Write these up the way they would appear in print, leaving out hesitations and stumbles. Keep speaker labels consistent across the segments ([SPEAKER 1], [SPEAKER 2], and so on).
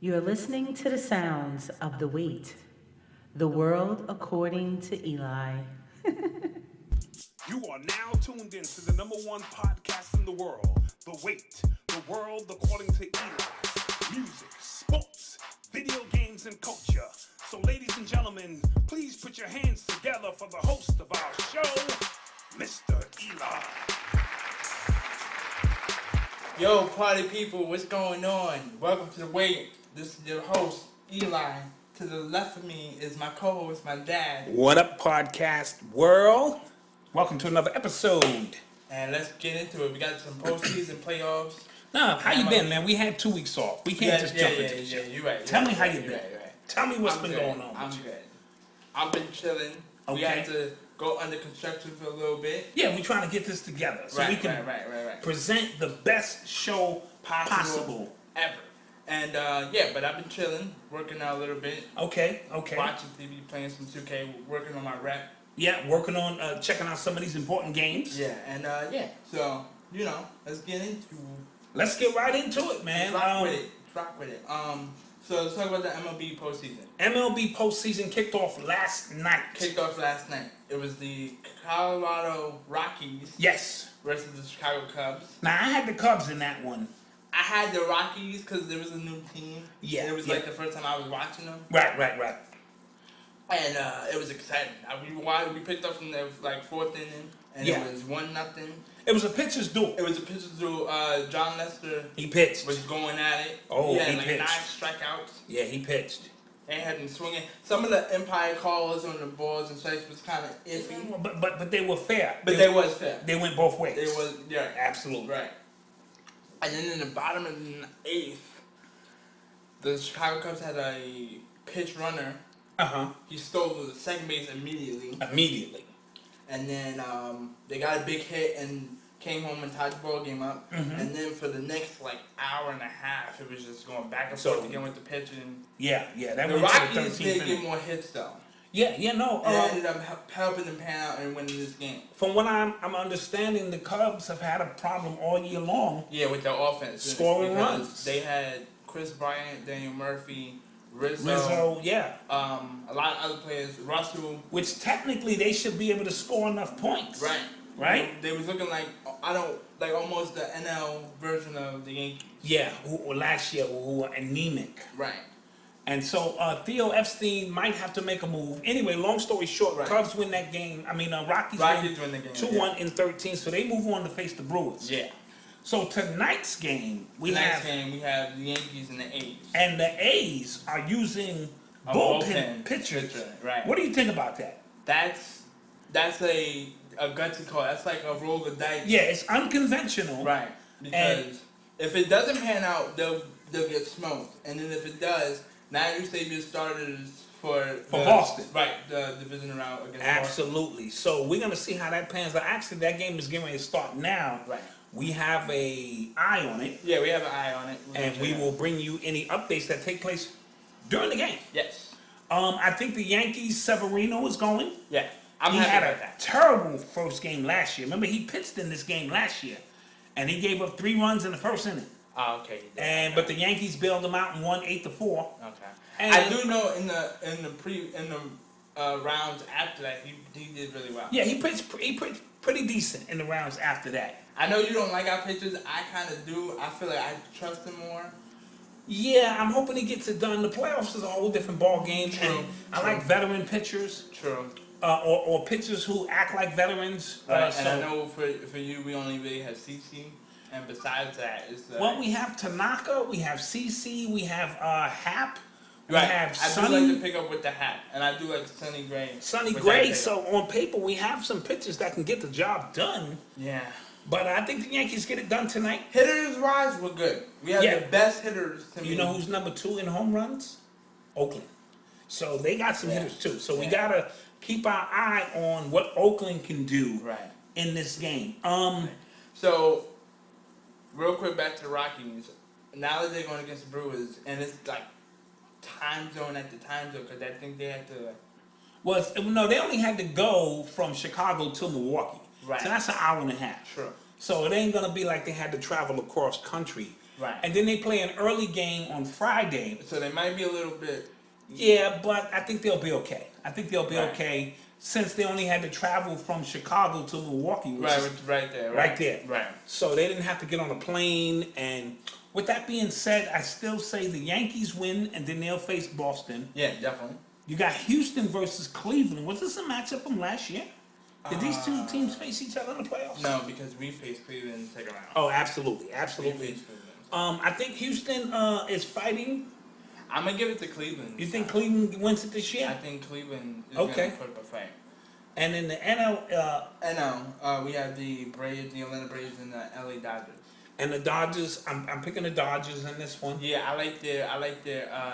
[SPEAKER 1] You're listening to the sounds of the WATE, the world according to Eli.
[SPEAKER 2] You are now tuned in to the number one podcast in the world, The Wait, the world according to Eli. Music, sports, video games, and culture. So ladies and gentlemen, please put your hands together for the host of our show, Mr. Eli.
[SPEAKER 3] Yo, party people, what's going on? Welcome to The Wait. This is your host, Eli. To the left of me is my co-host, my dad.
[SPEAKER 2] What up, podcast world? Welcome to another episode.
[SPEAKER 3] And let's get into it. We got some postseason playoffs.
[SPEAKER 2] Nah, how you been, man? We had 2 weeks off. We can't just jump into the show.
[SPEAKER 3] Yeah, you're right.
[SPEAKER 2] Tell me how you been.
[SPEAKER 3] Right.
[SPEAKER 2] Tell me what's been
[SPEAKER 3] good.
[SPEAKER 2] going on.
[SPEAKER 3] I'm good. I've been chilling.
[SPEAKER 2] Okay.
[SPEAKER 3] We had to go under construction for a little bit.
[SPEAKER 2] Yeah, we're trying to get this together so we can present the best show possible
[SPEAKER 3] ever. And but I've been chilling, working out a little bit.
[SPEAKER 2] Okay.
[SPEAKER 3] Watching TV, playing some 2K, working on my rep.
[SPEAKER 2] Yeah, working on checking out some of these important games.
[SPEAKER 3] Yeah, and so let's get into.
[SPEAKER 2] Let's get right into it, man.
[SPEAKER 3] Rock with it. So let's talk about the MLB postseason.
[SPEAKER 2] MLB postseason kicked off last night.
[SPEAKER 3] It was the Colorado Rockies.
[SPEAKER 2] Yes.
[SPEAKER 3] Versus the Chicago Cubs.
[SPEAKER 2] Now I had the Cubs in that one.
[SPEAKER 3] I had the Rockies because there was a new team.
[SPEAKER 2] Yeah.
[SPEAKER 3] And it was like the first time I was watching them.
[SPEAKER 2] Right.
[SPEAKER 3] And it was exciting. We picked up from the fourth inning, and it was 1-0.
[SPEAKER 2] It was a pitcher's duel.
[SPEAKER 3] John Lester.
[SPEAKER 2] He pitched.
[SPEAKER 3] Was going at it.
[SPEAKER 2] Oh,
[SPEAKER 3] he had
[SPEAKER 2] he pitched.
[SPEAKER 3] 9 strikeouts.
[SPEAKER 2] Yeah, he pitched.
[SPEAKER 3] They had him swinging. Some of the umpire calls on the balls and strikes was kind of iffy.
[SPEAKER 2] But they were fair.
[SPEAKER 3] They was fair.
[SPEAKER 2] They went both ways.
[SPEAKER 3] Absolutely. Right. And then in the bottom of the 8th, the Chicago Cubs had a pitch runner. He stole the second base immediately. And then they got a big hit and came home and tied the ball game up. And then for the next hour and a half, it was just going back and forth again with the pitching.
[SPEAKER 2] Yeah. That
[SPEAKER 3] the
[SPEAKER 2] went
[SPEAKER 3] Rockies
[SPEAKER 2] to the 13th
[SPEAKER 3] did get more hits though.
[SPEAKER 2] Yeah.
[SPEAKER 3] They ended up helping them pan out and winning this game.
[SPEAKER 2] From what I'm understanding, the Cubs have had a problem all year long.
[SPEAKER 3] Yeah, with their offense.
[SPEAKER 2] Scoring runs.
[SPEAKER 3] They had Chris Bryant, Daniel Murphy, Rizzo, a lot of other players, Russell.
[SPEAKER 2] Which technically they should be able to score enough points. Right?
[SPEAKER 3] They was looking almost the NL version of the Yankees.
[SPEAKER 2] Yeah, who last year who were anemic.
[SPEAKER 3] Right.
[SPEAKER 2] And so Theo Epstein might have to make a move. Anyway, long story short, Cubs win that game. Rockies win the game 2-1 in 13, so they move on to face the Brewers.
[SPEAKER 3] Yeah.
[SPEAKER 2] So tonight's game, we have
[SPEAKER 3] the Yankees and the A's.
[SPEAKER 2] And the A's are using bullpen pitchers.
[SPEAKER 3] Right.
[SPEAKER 2] What do you think about that?
[SPEAKER 3] That's a gutsy call. That's like a roll of dice.
[SPEAKER 2] Yeah, it's unconventional.
[SPEAKER 3] Right. Because if it doesn't pan out, they'll get smoked. And then if it does, now you save your starters for
[SPEAKER 2] Boston.
[SPEAKER 3] Right, the division round against
[SPEAKER 2] Absolutely.
[SPEAKER 3] Boston.
[SPEAKER 2] So we're going to see how that pans out. Actually, that game is getting ready to start now.
[SPEAKER 3] Right.
[SPEAKER 2] We have an eye on it.
[SPEAKER 3] Yeah, we have an eye on it.
[SPEAKER 2] And we will bring you any updates that take place during the game.
[SPEAKER 3] Yes.
[SPEAKER 2] I think the Yankees, Severino is going.
[SPEAKER 3] Yeah.
[SPEAKER 2] He had a terrible first game last year. Remember, he pitched in this game last year. And he gave up 3 runs in the first inning.
[SPEAKER 3] Oh, okay.
[SPEAKER 2] But the Yankees bailed him out and won 8-4.
[SPEAKER 3] Okay. And I do know in the rounds after that he did really well.
[SPEAKER 2] Yeah, he pitched pretty decent in the rounds after that.
[SPEAKER 3] I know you don't like our pitchers. I kind of do. I feel like I trust him more.
[SPEAKER 2] Yeah, I'm hoping he gets it done. The playoffs is a whole different ball game.
[SPEAKER 3] True.
[SPEAKER 2] I like veteran pitchers.
[SPEAKER 3] True.
[SPEAKER 2] Or pitchers who act like veterans.
[SPEAKER 3] Right. And I know for you, we only really have CC. And besides that, it's
[SPEAKER 2] we have Tanaka, we have CC, we have Hap. We
[SPEAKER 3] right.
[SPEAKER 2] have
[SPEAKER 3] I
[SPEAKER 2] Sonny.
[SPEAKER 3] do like to pick up with the Hap, and I do like Sonny Gray.
[SPEAKER 2] So on paper, we have some pitchers that can get the job done.
[SPEAKER 3] Yeah.
[SPEAKER 2] But I think the Yankees get it done tonight.
[SPEAKER 3] Hitters-wise, we're good. We have the best hitters to me.
[SPEAKER 2] You know who's number 2 in home runs? Oakland. So they got some hitters too. So we got to keep our eye on what Oakland can do in this game.
[SPEAKER 3] So, real quick back to the Rockies. Now that they're going against the Brewers, and it's time zone after time zone, because I think they had to...
[SPEAKER 2] Well, no, they only had to go from Chicago to Milwaukee.
[SPEAKER 3] Right.
[SPEAKER 2] So that's an hour and a half.
[SPEAKER 3] True.
[SPEAKER 2] So it ain't going to be like they had to travel across country
[SPEAKER 3] Right.
[SPEAKER 4] And then they play an early game on Friday.
[SPEAKER 3] So they might be a little bit.
[SPEAKER 4] Yeah, but I think they'll be okay.
[SPEAKER 3] Right.
[SPEAKER 4] Okay since they only had to travel from Chicago to Milwaukee, which is
[SPEAKER 3] Right there.
[SPEAKER 4] right there.
[SPEAKER 3] Right.
[SPEAKER 4] So they didn't have to get on a plane. And with that being said, I still say the Yankees win, and then they'll face Boston.
[SPEAKER 3] Yeah, definitely.
[SPEAKER 4] You got Houston versus Cleveland. Was this a matchup from last year? Did these two teams face each other in the playoffs?
[SPEAKER 3] No, because we faced Cleveland in the second round.
[SPEAKER 4] Oh, absolutely.
[SPEAKER 3] We faced Cleveland.
[SPEAKER 4] I think Houston is fighting.
[SPEAKER 3] I'm gonna give it to Cleveland.
[SPEAKER 4] You think Cleveland wins it this year?
[SPEAKER 3] I think Cleveland is
[SPEAKER 4] Okay.
[SPEAKER 3] gonna put up a fight.
[SPEAKER 4] And in the NL,
[SPEAKER 3] We have the Braves, the Atlanta Braves, and the LA Dodgers.
[SPEAKER 4] and the Dodgers, I'm picking the Dodgers in this one.
[SPEAKER 3] Yeah, I like their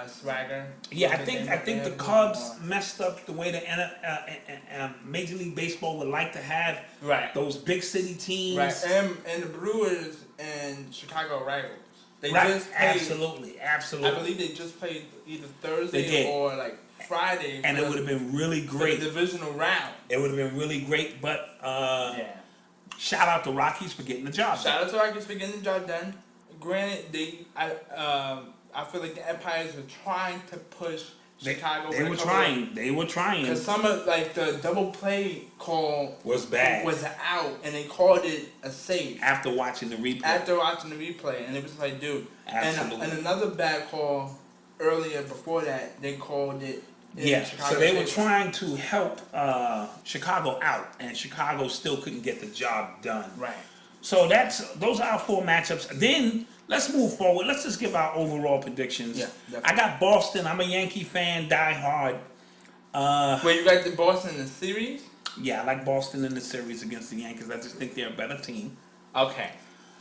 [SPEAKER 3] swagger.
[SPEAKER 4] Yeah, I think the Cubs messed up the way the Major League Baseball would like to have
[SPEAKER 3] Right.
[SPEAKER 4] those big city teams.
[SPEAKER 3] Right, and the Brewers and Chicago rivals. They
[SPEAKER 4] Right,
[SPEAKER 3] just played,
[SPEAKER 4] absolutely.
[SPEAKER 3] I believe they just played either Thursday
[SPEAKER 4] They did.
[SPEAKER 3] or like Friday.
[SPEAKER 4] And it would have been really great.
[SPEAKER 3] For the divisional round.
[SPEAKER 4] It would have been really great, but
[SPEAKER 3] Yeah.
[SPEAKER 4] shout out to Rockies for getting the job done.
[SPEAKER 3] Shout out to Rockies for getting the job done. Granted, I feel like the Empires were trying to push Chicago.
[SPEAKER 4] They were trying.
[SPEAKER 3] Because some of like the double play call
[SPEAKER 4] Was bad.
[SPEAKER 3] was out, and they called it a save
[SPEAKER 4] After watching the replay.
[SPEAKER 3] after watching the replay, and it was like, dude.
[SPEAKER 4] Absolutely.
[SPEAKER 3] And another bad call earlier before that, they called it. in
[SPEAKER 4] Yeah,
[SPEAKER 3] Chicago
[SPEAKER 4] so they were
[SPEAKER 3] favor.
[SPEAKER 4] trying to help Chicago out, and Chicago still couldn't get the job done.
[SPEAKER 3] Right.
[SPEAKER 4] So those are our 4 matchups. Then let's move forward. Let's just give our overall predictions.
[SPEAKER 3] Yeah, definitely.
[SPEAKER 4] I got Boston. I'm a Yankee fan, die hard.
[SPEAKER 3] Wait, you got the Boston in the series?
[SPEAKER 4] Yeah, I like Boston in the series against the Yankees. I just think they're a better team.
[SPEAKER 3] Okay.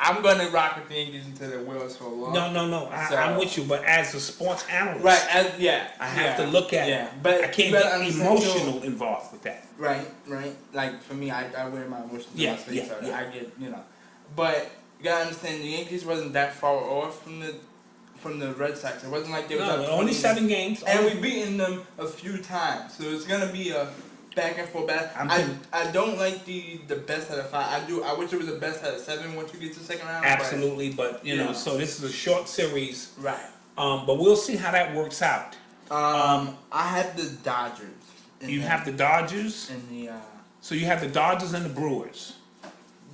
[SPEAKER 3] I'm gonna rock with the Yankees until their wheels fall off.
[SPEAKER 4] No. I'm with you, but as a sports analyst,
[SPEAKER 3] Right,
[SPEAKER 4] I have to look at it.
[SPEAKER 3] But
[SPEAKER 4] I can't
[SPEAKER 3] you gotta
[SPEAKER 4] get
[SPEAKER 3] understand
[SPEAKER 4] emotional
[SPEAKER 3] too.
[SPEAKER 4] involved with that.
[SPEAKER 3] Right. Like for me, I wear my emotions on
[SPEAKER 4] Yeah,
[SPEAKER 3] my sleeve, so
[SPEAKER 4] yeah.
[SPEAKER 3] I get But you gotta understand, the Yankees wasn't that far off from the Red Sox. It wasn't like they was up
[SPEAKER 4] Only
[SPEAKER 3] 20,
[SPEAKER 4] 7 games.
[SPEAKER 3] and we beaten them a few times, so it's gonna be a back and forth battle. I don't like the best out of 5. I wish it was a best out of 7 once you get to the second round.
[SPEAKER 4] Absolutely, but you know, so this is a short series.
[SPEAKER 3] Right.
[SPEAKER 4] But we'll see how that works out.
[SPEAKER 3] I have the Dodgers.
[SPEAKER 4] You have the Dodgers.
[SPEAKER 3] And the
[SPEAKER 4] So you have the Dodgers and the Brewers.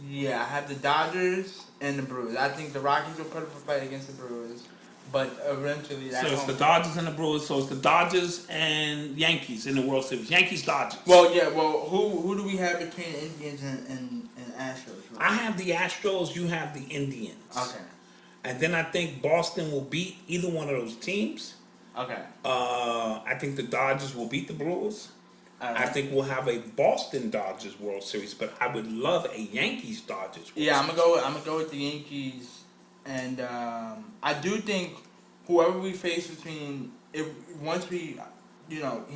[SPEAKER 3] yeah, I have the Dodgers and the Brewers. I think the Rockies will put up a fight against the Brewers, but eventually
[SPEAKER 4] So it's the Dodgers and the Brewers. So it's the Dodgers and Yankees in the World Series. Yankees, Dodgers.
[SPEAKER 3] Well, yeah. Well, who do we have between the Indians and Astros?
[SPEAKER 4] I have the Astros. You have the Indians.
[SPEAKER 3] Okay.
[SPEAKER 4] And then I think Boston will beat either one of those teams.
[SPEAKER 3] Okay.
[SPEAKER 4] I think the Dodgers will beat the Brewers.
[SPEAKER 3] All right.
[SPEAKER 4] I think we'll have a Boston Dodgers World Series, but I would love a Yankees Dodgers World
[SPEAKER 3] Yeah,
[SPEAKER 4] Series.
[SPEAKER 3] I'm gonna go with the Yankees, and I do think whoever we face once we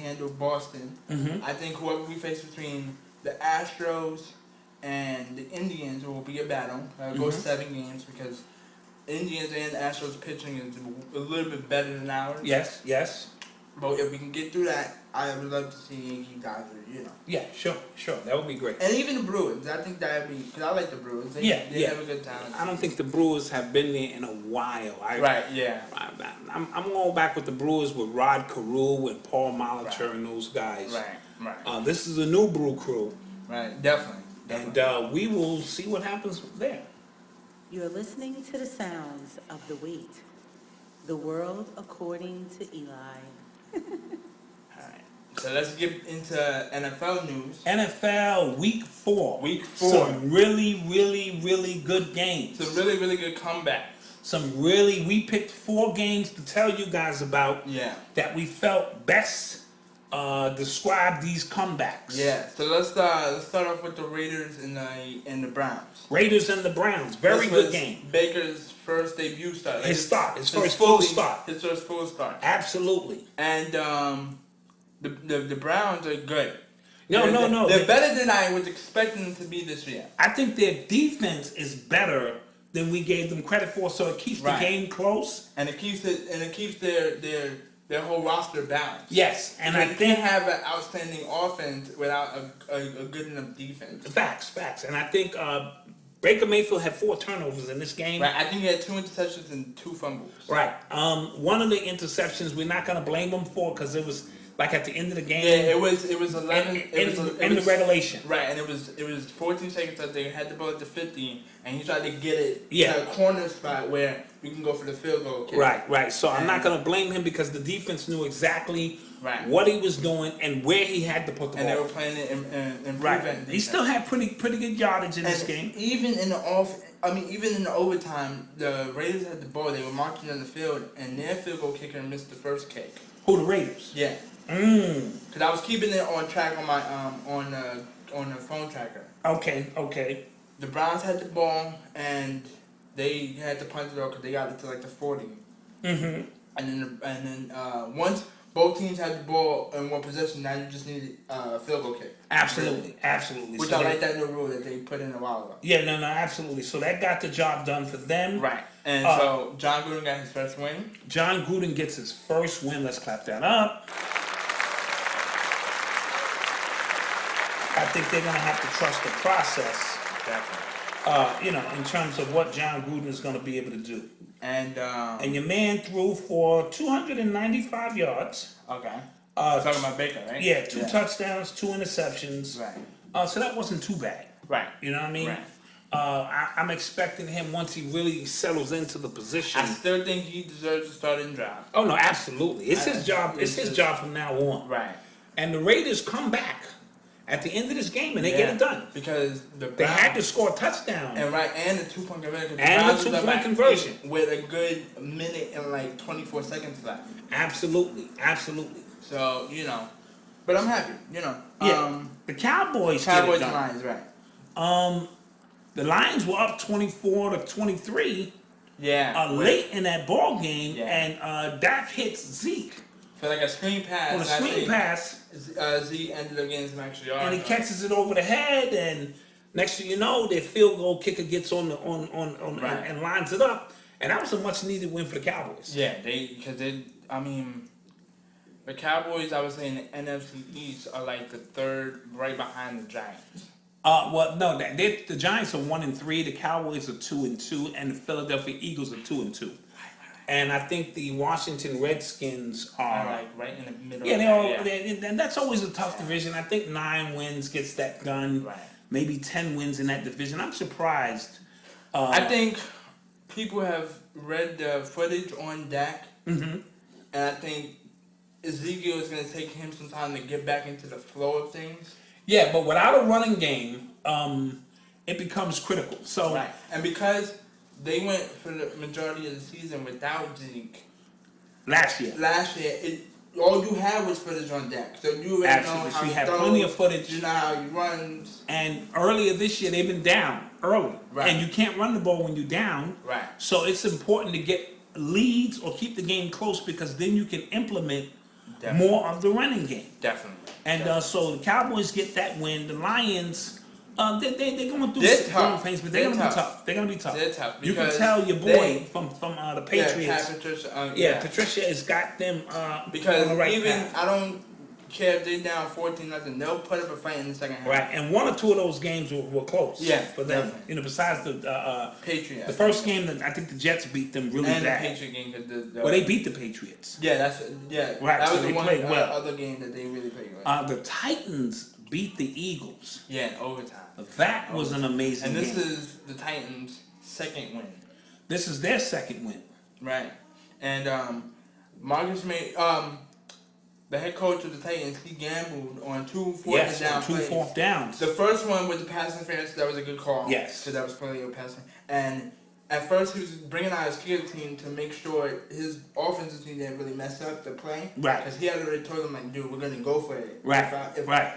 [SPEAKER 3] handle Boston, I think whoever we face between the Astros and the Indians will be a battle. I'll go 7 games because Indians and Astros pitching is a little bit better than ours.
[SPEAKER 4] Yes.
[SPEAKER 3] But if we can get through that, I would love to see Yankee Dodgers,
[SPEAKER 4] Yeah, sure. That would be great.
[SPEAKER 3] And even the Bruins. I think that would be, because I like the Bruins. They have a good time.
[SPEAKER 4] I don't think the Brewers have been there in a while.
[SPEAKER 3] Right, yeah.
[SPEAKER 4] I'm going back with the Brewers with Rod Carew and Paul Molitor and those guys.
[SPEAKER 3] Right.
[SPEAKER 4] This is a new Brew crew.
[SPEAKER 3] Right, definitely.
[SPEAKER 4] And we will see what happens there.
[SPEAKER 1] You're listening to the sounds of the WATE, the world according to Eli.
[SPEAKER 3] Alright. So let's get into NFL news.
[SPEAKER 4] NFL Week 4.
[SPEAKER 3] Week 4.
[SPEAKER 4] Some really, really, really good games.
[SPEAKER 3] Some really, really good comebacks.
[SPEAKER 4] We picked 4 games to tell you guys about.
[SPEAKER 3] Yeah.
[SPEAKER 4] That we felt best describe these comebacks.
[SPEAKER 3] Yeah. So let's start off with the Raiders and the Browns.
[SPEAKER 4] Raiders and the Browns. Very good game.
[SPEAKER 3] Baker's first debut start.
[SPEAKER 4] His first full start.
[SPEAKER 3] His first full start.
[SPEAKER 4] Absolutely.
[SPEAKER 3] And the Browns are good.
[SPEAKER 4] No.
[SPEAKER 3] They're better than I was expecting them to be this year.
[SPEAKER 4] I think their defense is better than we gave them credit for, so it keeps the game close.
[SPEAKER 3] And it keeps their whole roster balanced.
[SPEAKER 4] Yes, and I
[SPEAKER 3] you
[SPEAKER 4] think
[SPEAKER 3] can't have an outstanding offense without a good enough defense.
[SPEAKER 4] Facts. And I think Baker Mayfield had 4 turnovers in this game.
[SPEAKER 3] Right, I think he had 2 interceptions and 2 fumbles.
[SPEAKER 4] Right. One of the interceptions we're not gonna blame him for because it was like at the end of the game.
[SPEAKER 3] Yeah, it was 11
[SPEAKER 4] in the regulation.
[SPEAKER 3] Right, and it was 14 seconds that they had the ball at the 50, and he tried to get it
[SPEAKER 4] Yeah.
[SPEAKER 3] to a corner spot where we can go for the field goal kick.
[SPEAKER 4] Right. So I'm not gonna blame him because the defense knew exactly what he was doing and where he had to put the ball.
[SPEAKER 3] And they were playing it in
[SPEAKER 4] right.
[SPEAKER 3] prevent defense.
[SPEAKER 4] He still had pretty good yardage in this game.
[SPEAKER 3] Even in the overtime, the Raiders had the ball. They were marching down the field, and their field goal kicker missed the first kick.
[SPEAKER 4] Who, the Raiders?
[SPEAKER 3] Yeah. Because I was keeping it on track on my on the phone tracker.
[SPEAKER 4] Okay.
[SPEAKER 3] The Browns had the ball, and they had to punt it off because they got it to like the 40. And then once both teams had the ball in one possession, now you just needed a field goal kick.
[SPEAKER 4] Absolutely.
[SPEAKER 3] Which I like that new rule that they put in a while ago.
[SPEAKER 4] Yeah, no, absolutely. So that got the job done for them.
[SPEAKER 3] Right. And so John Gruden got his first win.
[SPEAKER 4] John Gruden gets his first win. Let's clap that up. I think they're going to have to trust the process.
[SPEAKER 3] Definitely.
[SPEAKER 4] In terms of what John Gruden is going to be able to do.
[SPEAKER 3] And
[SPEAKER 4] your man threw for 295 yards.
[SPEAKER 3] Okay. Talking about Baker, right?
[SPEAKER 4] Yeah, 2 touchdowns, 2 interceptions.
[SPEAKER 3] Right.
[SPEAKER 4] So that wasn't too bad.
[SPEAKER 3] Right.
[SPEAKER 4] You know what I mean?
[SPEAKER 3] Right.
[SPEAKER 4] I'm expecting him once he really settles into the position.
[SPEAKER 3] I still think he deserves to start in drive.
[SPEAKER 4] Oh no, absolutely. It's his job. It's his job from now on.
[SPEAKER 3] Right.
[SPEAKER 4] And the Raiders come back at the end of this game and they get it done.
[SPEAKER 3] Because
[SPEAKER 4] they had to score a touchdown.
[SPEAKER 3] And the 2-point conversion.
[SPEAKER 4] And the 2-point conversion.
[SPEAKER 3] With a good minute and like 24 seconds left.
[SPEAKER 4] Absolutely.
[SPEAKER 3] So, but I'm happy,
[SPEAKER 4] Yeah. The Cowboys get it done.
[SPEAKER 3] Lions, right.
[SPEAKER 4] The Lions were up 24-23.
[SPEAKER 3] Yeah.
[SPEAKER 4] Late in that ball game, and Dak hits Zeke.
[SPEAKER 3] For like a screen pass.
[SPEAKER 4] On a screen pass.
[SPEAKER 3] Zeke ended up getting some extra yards.
[SPEAKER 4] And he catches it over the head, and next thing you know, their field goal kicker gets on and lines it up. And that was a much needed win for the Cowboys.
[SPEAKER 3] Yeah, the Cowboys, I was saying the NFC East are like the third, right behind the Giants.
[SPEAKER 4] The Giants are 1-3, the Cowboys are 2-2, and the Philadelphia Eagles are 2-2. And I think the Washington Redskins are
[SPEAKER 3] like right in the middle.
[SPEAKER 4] Yeah, and that's always a tough division. I think 9 wins gets that done.
[SPEAKER 3] Right.
[SPEAKER 4] Maybe 10 wins in that division. I'm surprised.
[SPEAKER 3] I think people have read the footage on Dak, and I think Ezekiel is going to take him some time to get back into the flow of things.
[SPEAKER 4] Yeah, but without a running game, it becomes critical. So
[SPEAKER 3] right, and because they went for the majority of the season without Zeke
[SPEAKER 4] last year,
[SPEAKER 3] all you had was footage on Dak, so you already know how
[SPEAKER 4] you
[SPEAKER 3] he
[SPEAKER 4] had
[SPEAKER 3] throws,
[SPEAKER 4] plenty of footage.
[SPEAKER 3] You know how he runs.
[SPEAKER 4] And earlier this year, they've been down early,
[SPEAKER 3] right.
[SPEAKER 4] And you can't run the ball when you're down,
[SPEAKER 3] right?
[SPEAKER 4] So it's important to get leads or keep the game close because then you can implement more of the running game.
[SPEAKER 3] Definitely.
[SPEAKER 4] And so the Cowboys get that win. The Lions. They're going through
[SPEAKER 3] tough.
[SPEAKER 4] Things, but they're going to be tough. They're going to be tough.
[SPEAKER 3] They're tough.
[SPEAKER 4] You can tell your boy from the Patriots.
[SPEAKER 3] Yeah,
[SPEAKER 4] Patricia has got them
[SPEAKER 3] because
[SPEAKER 4] on the right
[SPEAKER 3] even
[SPEAKER 4] path.
[SPEAKER 3] I don't care if they're down 14-0. They'll put up a fight in the second half.
[SPEAKER 4] Right, and 1 or 2 of those games were close.
[SPEAKER 3] Yeah,
[SPEAKER 4] for them.
[SPEAKER 3] definitely.
[SPEAKER 4] Besides the
[SPEAKER 3] Patriots.
[SPEAKER 4] The first game that I think the Jets beat them really
[SPEAKER 3] and
[SPEAKER 4] bad.
[SPEAKER 3] The Patriot game,
[SPEAKER 4] well, they beat the Patriots.
[SPEAKER 3] Yeah, right. That was
[SPEAKER 4] so
[SPEAKER 3] the one
[SPEAKER 4] well.
[SPEAKER 3] other game that they really played well.
[SPEAKER 4] The Titans beat the Eagles.
[SPEAKER 3] Yeah, in overtime.
[SPEAKER 4] That was an amazing game.
[SPEAKER 3] And this is the Titans' second win.
[SPEAKER 4] This is their second win.
[SPEAKER 3] Right. And Marcus May, the head coach of the Titans, he gambled on 2 fourth
[SPEAKER 4] downs.
[SPEAKER 3] The first one with the pass interference, that was a good call.
[SPEAKER 4] Yes.
[SPEAKER 3] Because that was probably a passing. And at first he was bringing out his kicker team to make sure his offensive team didn't really mess up the play.
[SPEAKER 4] Right.
[SPEAKER 3] Because he had already told them, like, dude, we're going to go for it.
[SPEAKER 4] Right.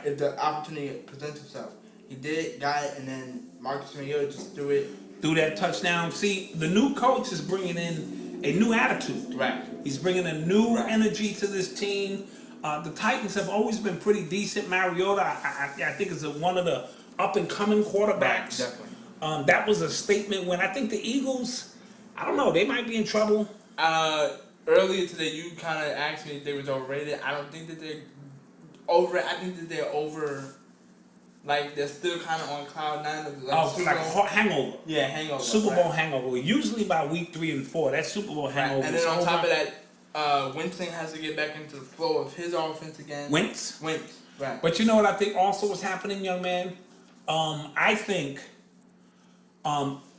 [SPEAKER 3] If the opportunity presents itself. He did, got it, and then Marcus Mariota just threw it.
[SPEAKER 4] Threw that touchdown. See, the new coach is bringing in a new attitude.
[SPEAKER 3] Right.
[SPEAKER 4] He's bringing a new energy to this team. The Titans have always been pretty decent. Mariota, I think, is one of the up-and-coming quarterbacks.
[SPEAKER 3] Right, definitely.
[SPEAKER 4] That was a statement when I think the Eagles, I don't know, they might be in trouble.
[SPEAKER 3] Earlier today, you kind of asked me if they was overrated. I don't think that they're over. I think that they're over. like they're still kind of on cloud 9 of like
[SPEAKER 4] Oh, like hangover.
[SPEAKER 3] Yeah, hangover.
[SPEAKER 4] Super Bowl hangover. Usually by week 3 and 4, that Super Bowl hangover.
[SPEAKER 3] And then on top of that, Winston has to get back into the flow of his offense again.
[SPEAKER 4] Wentz.
[SPEAKER 3] Right.
[SPEAKER 4] But you know what I think also was happening, young man? I think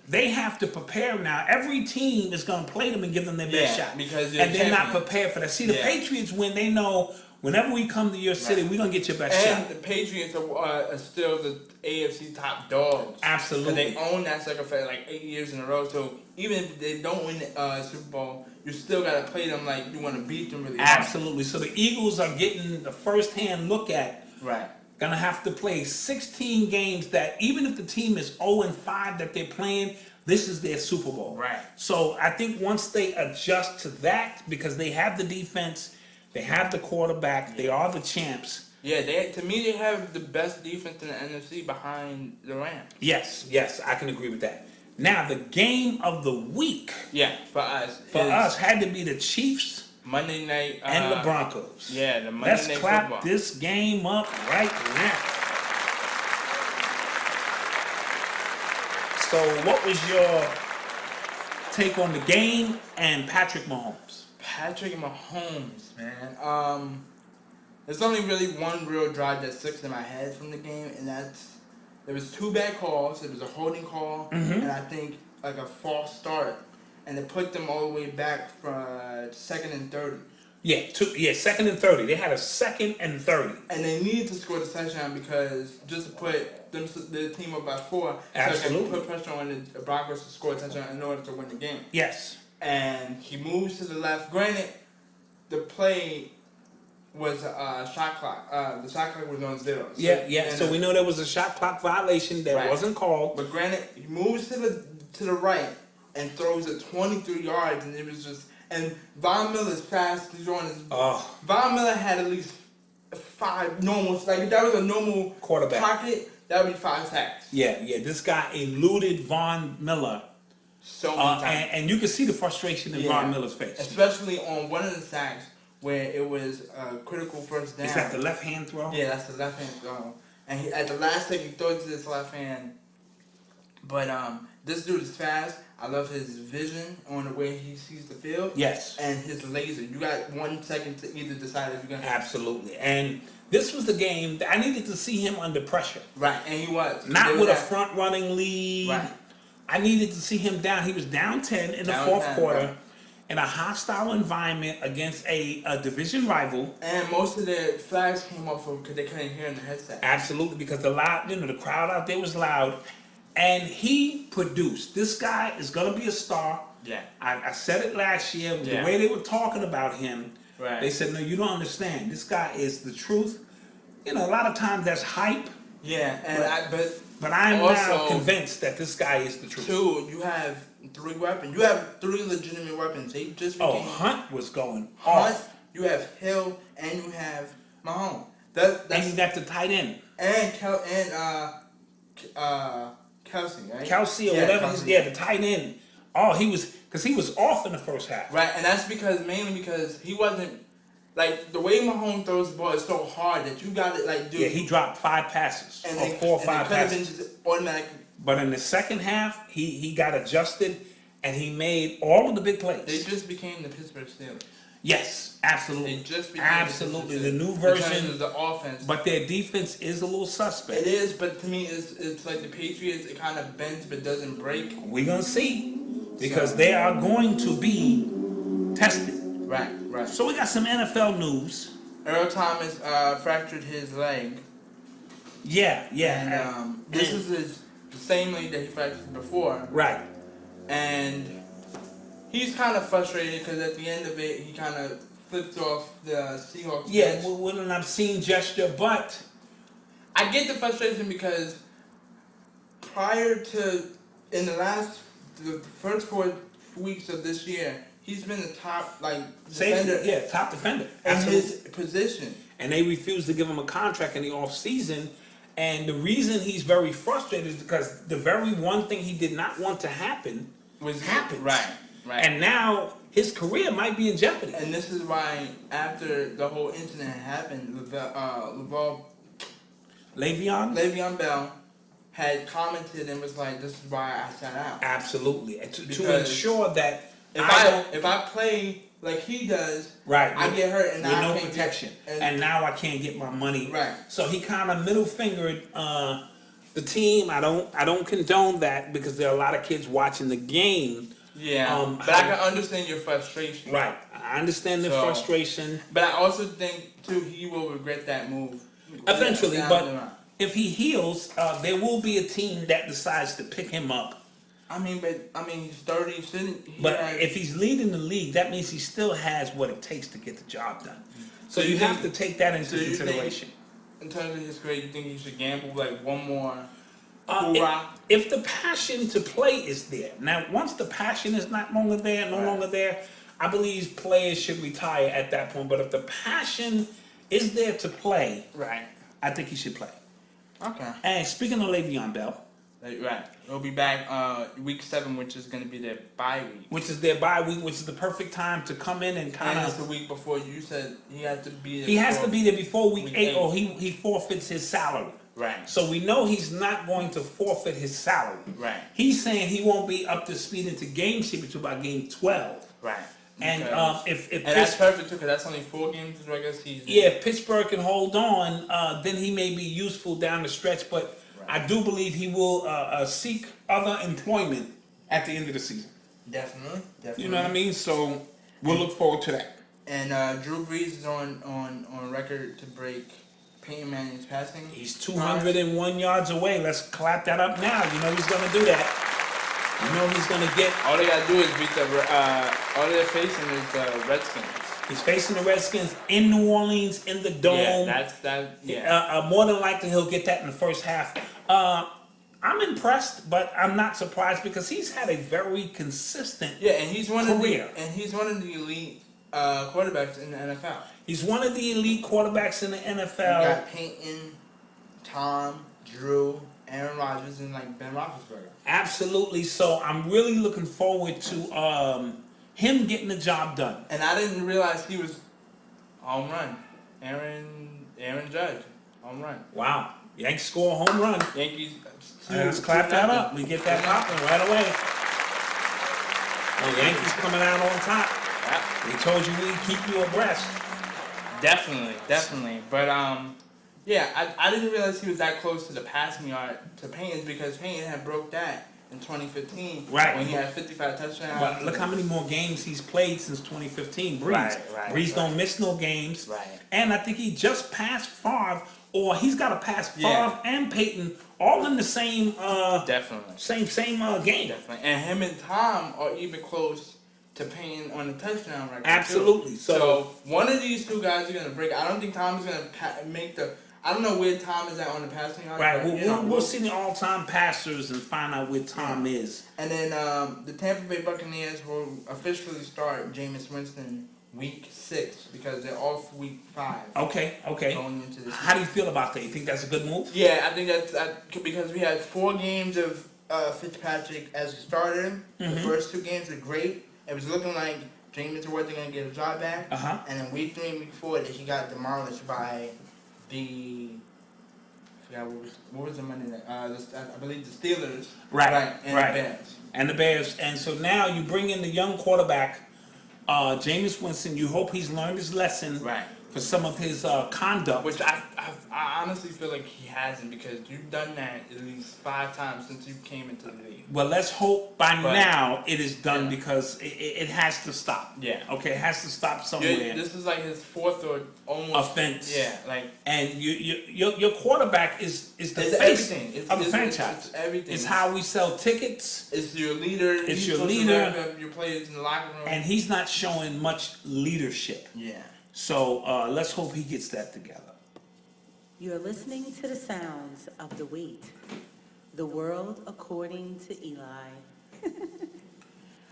[SPEAKER 4] they have to prepare now. Every team is going to play them and give them their best shot.
[SPEAKER 3] Because
[SPEAKER 4] they're not prepared for that. See, the Patriots, when they know, whenever we come to your city, we're going to get your best shot.
[SPEAKER 3] And the Patriots are still the AFC top dogs.
[SPEAKER 4] Absolutely.
[SPEAKER 3] They own that sucker for like 8 years in a row. So even if they don't win the Super Bowl, you still got to play them like you want to beat them really hard.
[SPEAKER 4] Absolutely. So the Eagles are getting the first-hand look at.
[SPEAKER 3] Right.
[SPEAKER 4] Gonna have to play 16 games that even if the team is 0-5 that they're playing, this is their Super Bowl.
[SPEAKER 3] Right.
[SPEAKER 4] So I think once they adjust to that, because they have the defense, they have the quarterback, they are the champs.
[SPEAKER 3] Yeah, to me they have the best defense in the NFC behind the Rams.
[SPEAKER 4] Yes, I can agree with that. Now the game of the week.
[SPEAKER 3] Yeah, for us
[SPEAKER 4] had to be the Chiefs.
[SPEAKER 3] Monday night
[SPEAKER 4] and the Broncos.
[SPEAKER 3] Yeah, the Monday night football.
[SPEAKER 4] Let's clap this game up right now. So, what was your take on the game and Patrick Mahomes?
[SPEAKER 3] Patrick Mahomes, man. There's only really one real drive that sticks in my head from the game, and that's there was 2 bad calls. There was a holding call, and I think like a false start. And it put them all the way back for 2nd and 30.
[SPEAKER 4] Yeah, 2nd and 30. They had a 2nd and 30. And
[SPEAKER 3] they needed to score the touchdown because just to put the team up by 4,
[SPEAKER 4] absolutely,
[SPEAKER 3] so they put pressure on the Broncos to score a touchdown in order to win the game.
[SPEAKER 4] Yes.
[SPEAKER 3] And he moves to the left. Granted, the play was a shot clock. The shot clock was on 0.
[SPEAKER 4] So we know there was a shot clock violation that wasn't called.
[SPEAKER 3] But granted, he moves to the right and throws it 23 yards, and it was just. And Von Miller's fast throwing his. Von Miller had at least 5 normal. Like if that was a normal
[SPEAKER 4] quarterback
[SPEAKER 3] pocket, that would be 5 sacks.
[SPEAKER 4] Yeah. This guy eluded Von Miller
[SPEAKER 3] so many times,
[SPEAKER 4] and you can see the frustration in Von Miller's face,
[SPEAKER 3] especially on one of the sacks where it was a critical first down.
[SPEAKER 4] Is that the left hand throw?
[SPEAKER 3] Yeah, that's the left hand throw. And he, at the last second, he throws to his left hand. But this dude is fast. I love his vision on the way he sees the field.
[SPEAKER 4] Yes.
[SPEAKER 3] And his laser. You got 1 second to either decide if you're going to...
[SPEAKER 4] Absolutely. And this was the game that I needed to see him under pressure.
[SPEAKER 3] Right, and he was.
[SPEAKER 4] Not with a front-running lead.
[SPEAKER 3] Right.
[SPEAKER 4] I needed to see him down. He was down 10 in the fourth quarter in a hostile environment against a division rival.
[SPEAKER 3] And most of the flags came off because they couldn't hear in the headset.
[SPEAKER 4] Absolutely, because the crowd out there was loud. And he produced. This guy is going to be a star.
[SPEAKER 3] Yeah.
[SPEAKER 4] I said it last year. The way they were talking about him, they said, no, you don't understand. This guy is the truth. A lot of times that's hype.
[SPEAKER 3] Yeah,
[SPEAKER 4] but I'm now convinced that this guy is the truth.
[SPEAKER 3] 2, you have 3 weapons. You have 3 legitimate weapons. They just became...
[SPEAKER 4] Hunt was going
[SPEAKER 3] Hunt,
[SPEAKER 4] off.
[SPEAKER 3] you have Hill, and you have Mahomes.
[SPEAKER 4] And you got the tight end.
[SPEAKER 3] And Kelsey, right?
[SPEAKER 4] Kelsey or whatever. The tight end. He was off in the first half.
[SPEAKER 3] Right, and that's mainly because he wasn't, like, the way Mahomes throws the ball is so hard that you got to, like, do.
[SPEAKER 4] Yeah, he dropped 5 passes.
[SPEAKER 3] And
[SPEAKER 4] 4 or 5 passes.
[SPEAKER 3] Been just automatic.
[SPEAKER 4] But in the second half, he got adjusted and he made all of the big plays.
[SPEAKER 3] They just became the Pittsburgh Steelers.
[SPEAKER 4] Yes, absolutely.
[SPEAKER 3] They just became
[SPEAKER 4] absolutely the new version
[SPEAKER 3] of the offense.
[SPEAKER 4] But their defense is a little suspect.
[SPEAKER 3] It is, but to me, it's like the Patriots. It kind of bends but doesn't break.
[SPEAKER 4] We're gonna see because they are going to be tested.
[SPEAKER 3] Right.
[SPEAKER 4] So we got some NFL news.
[SPEAKER 3] Earl Thomas fractured his leg.
[SPEAKER 4] Yeah.
[SPEAKER 3] And this is the same leg that he fractured before.
[SPEAKER 4] Right.
[SPEAKER 3] And he's kind of frustrated because at the end of it, he kind of flipped off the Seahawks.
[SPEAKER 4] Yeah, with an obscene gesture, but
[SPEAKER 3] I get the frustration because the first 4 weeks of this year, he's been the top defender.
[SPEAKER 4] Top defender
[SPEAKER 3] in his position.
[SPEAKER 4] And they refused to give him a contract in the off season. And the reason he's very frustrated is because the very one thing he did not want to happen happened.
[SPEAKER 3] Right.
[SPEAKER 4] And now his career might be in jeopardy.
[SPEAKER 3] And this is why after the whole incident happened, Le'Veon Bell had commented and was like, "This is why I sat out."
[SPEAKER 4] Absolutely, and to ensure that
[SPEAKER 3] if I play like he does,
[SPEAKER 4] right,
[SPEAKER 3] I get hurt and
[SPEAKER 4] with
[SPEAKER 3] now
[SPEAKER 4] no protection, and now I can't get my money.
[SPEAKER 3] Right.
[SPEAKER 4] So he kind of middle fingered the team. I don't condone that because there are a lot of kids watching the game.
[SPEAKER 3] Yeah, but I can understand your frustration.
[SPEAKER 4] Right, I understand the frustration.
[SPEAKER 3] But I also think too he will regret that move
[SPEAKER 4] eventually. But if he heals, there will be a team that decides to pick him up.
[SPEAKER 3] He's 30.
[SPEAKER 4] If he's leading the league, that means he still has what it takes to get the job done. So you have to take that into consideration.
[SPEAKER 3] In terms of his career, you think he should gamble like one more?
[SPEAKER 4] If the passion to play is there. Now, once the passion is no longer there, I believe players should retire at that point. But if the passion is there to play,
[SPEAKER 3] right,
[SPEAKER 4] I think he should play.
[SPEAKER 3] Okay.
[SPEAKER 4] And speaking of Le'Veon Bell,
[SPEAKER 3] right, he'll be back week 7, which is going to be their bye week.
[SPEAKER 4] Which is their bye week, which is the perfect time to come in and kind of.
[SPEAKER 3] And it's the week before you said he has to be there.
[SPEAKER 4] He has to be there before week 8, or he forfeits his salary.
[SPEAKER 3] Right.
[SPEAKER 4] So we know he's not going to forfeit his salary.
[SPEAKER 3] Right.
[SPEAKER 4] He's saying he won't be up to speed into game shape until about game 12.
[SPEAKER 3] Right.
[SPEAKER 4] And
[SPEAKER 3] that's perfect too, because that's only 4 games in the regular season.
[SPEAKER 4] Yeah, if Pittsburgh can hold on, then he may be useful down the stretch. But I do believe he will seek other employment at the end of the season.
[SPEAKER 3] Definitely.
[SPEAKER 4] You know what I mean? So we'll look forward to that.
[SPEAKER 3] And Drew Brees is on record to break Peyton Manning's passing.
[SPEAKER 4] He's 201 yards away. Let's clap that up now. You know he's going to do that. You know he's going to get...
[SPEAKER 3] All they got to do is beat all they're facing is the Redskins.
[SPEAKER 4] He's facing the Redskins in New Orleans, in the Dome.
[SPEAKER 3] Yeah,
[SPEAKER 4] more than likely he'll get that in the first half. I'm impressed, but I'm not surprised because he's had a very consistent
[SPEAKER 3] and he's one
[SPEAKER 4] career.
[SPEAKER 3] He's one of the elite quarterbacks in the NFL.
[SPEAKER 4] He's one of the elite quarterbacks in the NFL.
[SPEAKER 3] You got Peyton, Tom, Drew, Aaron Rodgers, and Ben Roethlisberger.
[SPEAKER 4] Absolutely. So I'm really looking forward to him getting the job done.
[SPEAKER 3] And I didn't realize he was home run. Aaron Judge, home run.
[SPEAKER 4] Wow. Yankees score a home run.
[SPEAKER 3] Yankees.
[SPEAKER 4] Let's clap that up. We get that popping right away. The Yankees coming out on top.
[SPEAKER 3] Yeah.
[SPEAKER 4] We told you we'd keep you abreast.
[SPEAKER 3] Definitely. But I didn't realize he was that close to the passing yard to Peyton because Peyton had broke that in 2015.
[SPEAKER 4] Right.
[SPEAKER 3] When he had 55 touchdowns.
[SPEAKER 4] But look how many more games he's played since 2015. Brees.
[SPEAKER 3] Right.
[SPEAKER 4] Brees don't miss no games.
[SPEAKER 3] Right.
[SPEAKER 4] And I think he just passed Favre, or he's got to pass Favre and Peyton all in the same
[SPEAKER 3] Definitely.
[SPEAKER 4] Same game.
[SPEAKER 3] Definitely. And him and Tom are even close to Payne on the touchdown record.
[SPEAKER 4] Absolutely.
[SPEAKER 3] Too. So one of these two guys are going to break. I don't think Tom is going to make the... I don't know where Tom is at on the passing yard.
[SPEAKER 4] Right. We'll see the all-time passers and find out where Tom is.
[SPEAKER 3] And then the Tampa Bay Buccaneers will officially start Jameis Winston week 6 because they're off week 5.
[SPEAKER 4] Okay.
[SPEAKER 3] Going into this
[SPEAKER 4] How do you feel about that? You think that's a good move?
[SPEAKER 3] Yeah, I think that's because we had 4 games of Fitzpatrick as a starter. The first 2 games were great. It was looking like Jameis wasn't going to get a job back. And then week 3 and week 4, that he got demolished by I forgot what was the Monday night? I believe the Steelers.
[SPEAKER 4] Right.
[SPEAKER 3] And the Bears.
[SPEAKER 4] And the Bears. And so now you bring in the young quarterback, Jameis Winston. You hope he's learned his lesson.
[SPEAKER 3] Right.
[SPEAKER 4] For some of his conduct.
[SPEAKER 3] Which I honestly feel like he hasn't because you've done that at least 5 times since you came into the league.
[SPEAKER 4] Well, let's hope now it is done because it has to stop.
[SPEAKER 3] Yeah.
[SPEAKER 4] Okay, it has to stop somewhere.
[SPEAKER 3] This is like his 4th or almost
[SPEAKER 4] offense.
[SPEAKER 3] Yeah, like.
[SPEAKER 4] And your quarterback is the face of the franchise.
[SPEAKER 3] It's everything.
[SPEAKER 4] It's how we sell tickets.
[SPEAKER 3] It's your leader.
[SPEAKER 4] It's your leader.
[SPEAKER 3] Your players in the locker room.
[SPEAKER 4] And he's not showing much leadership.
[SPEAKER 3] Yeah.
[SPEAKER 4] So let's hope he gets that together.
[SPEAKER 1] You're listening to the sounds of the WATE, the world according to Eli.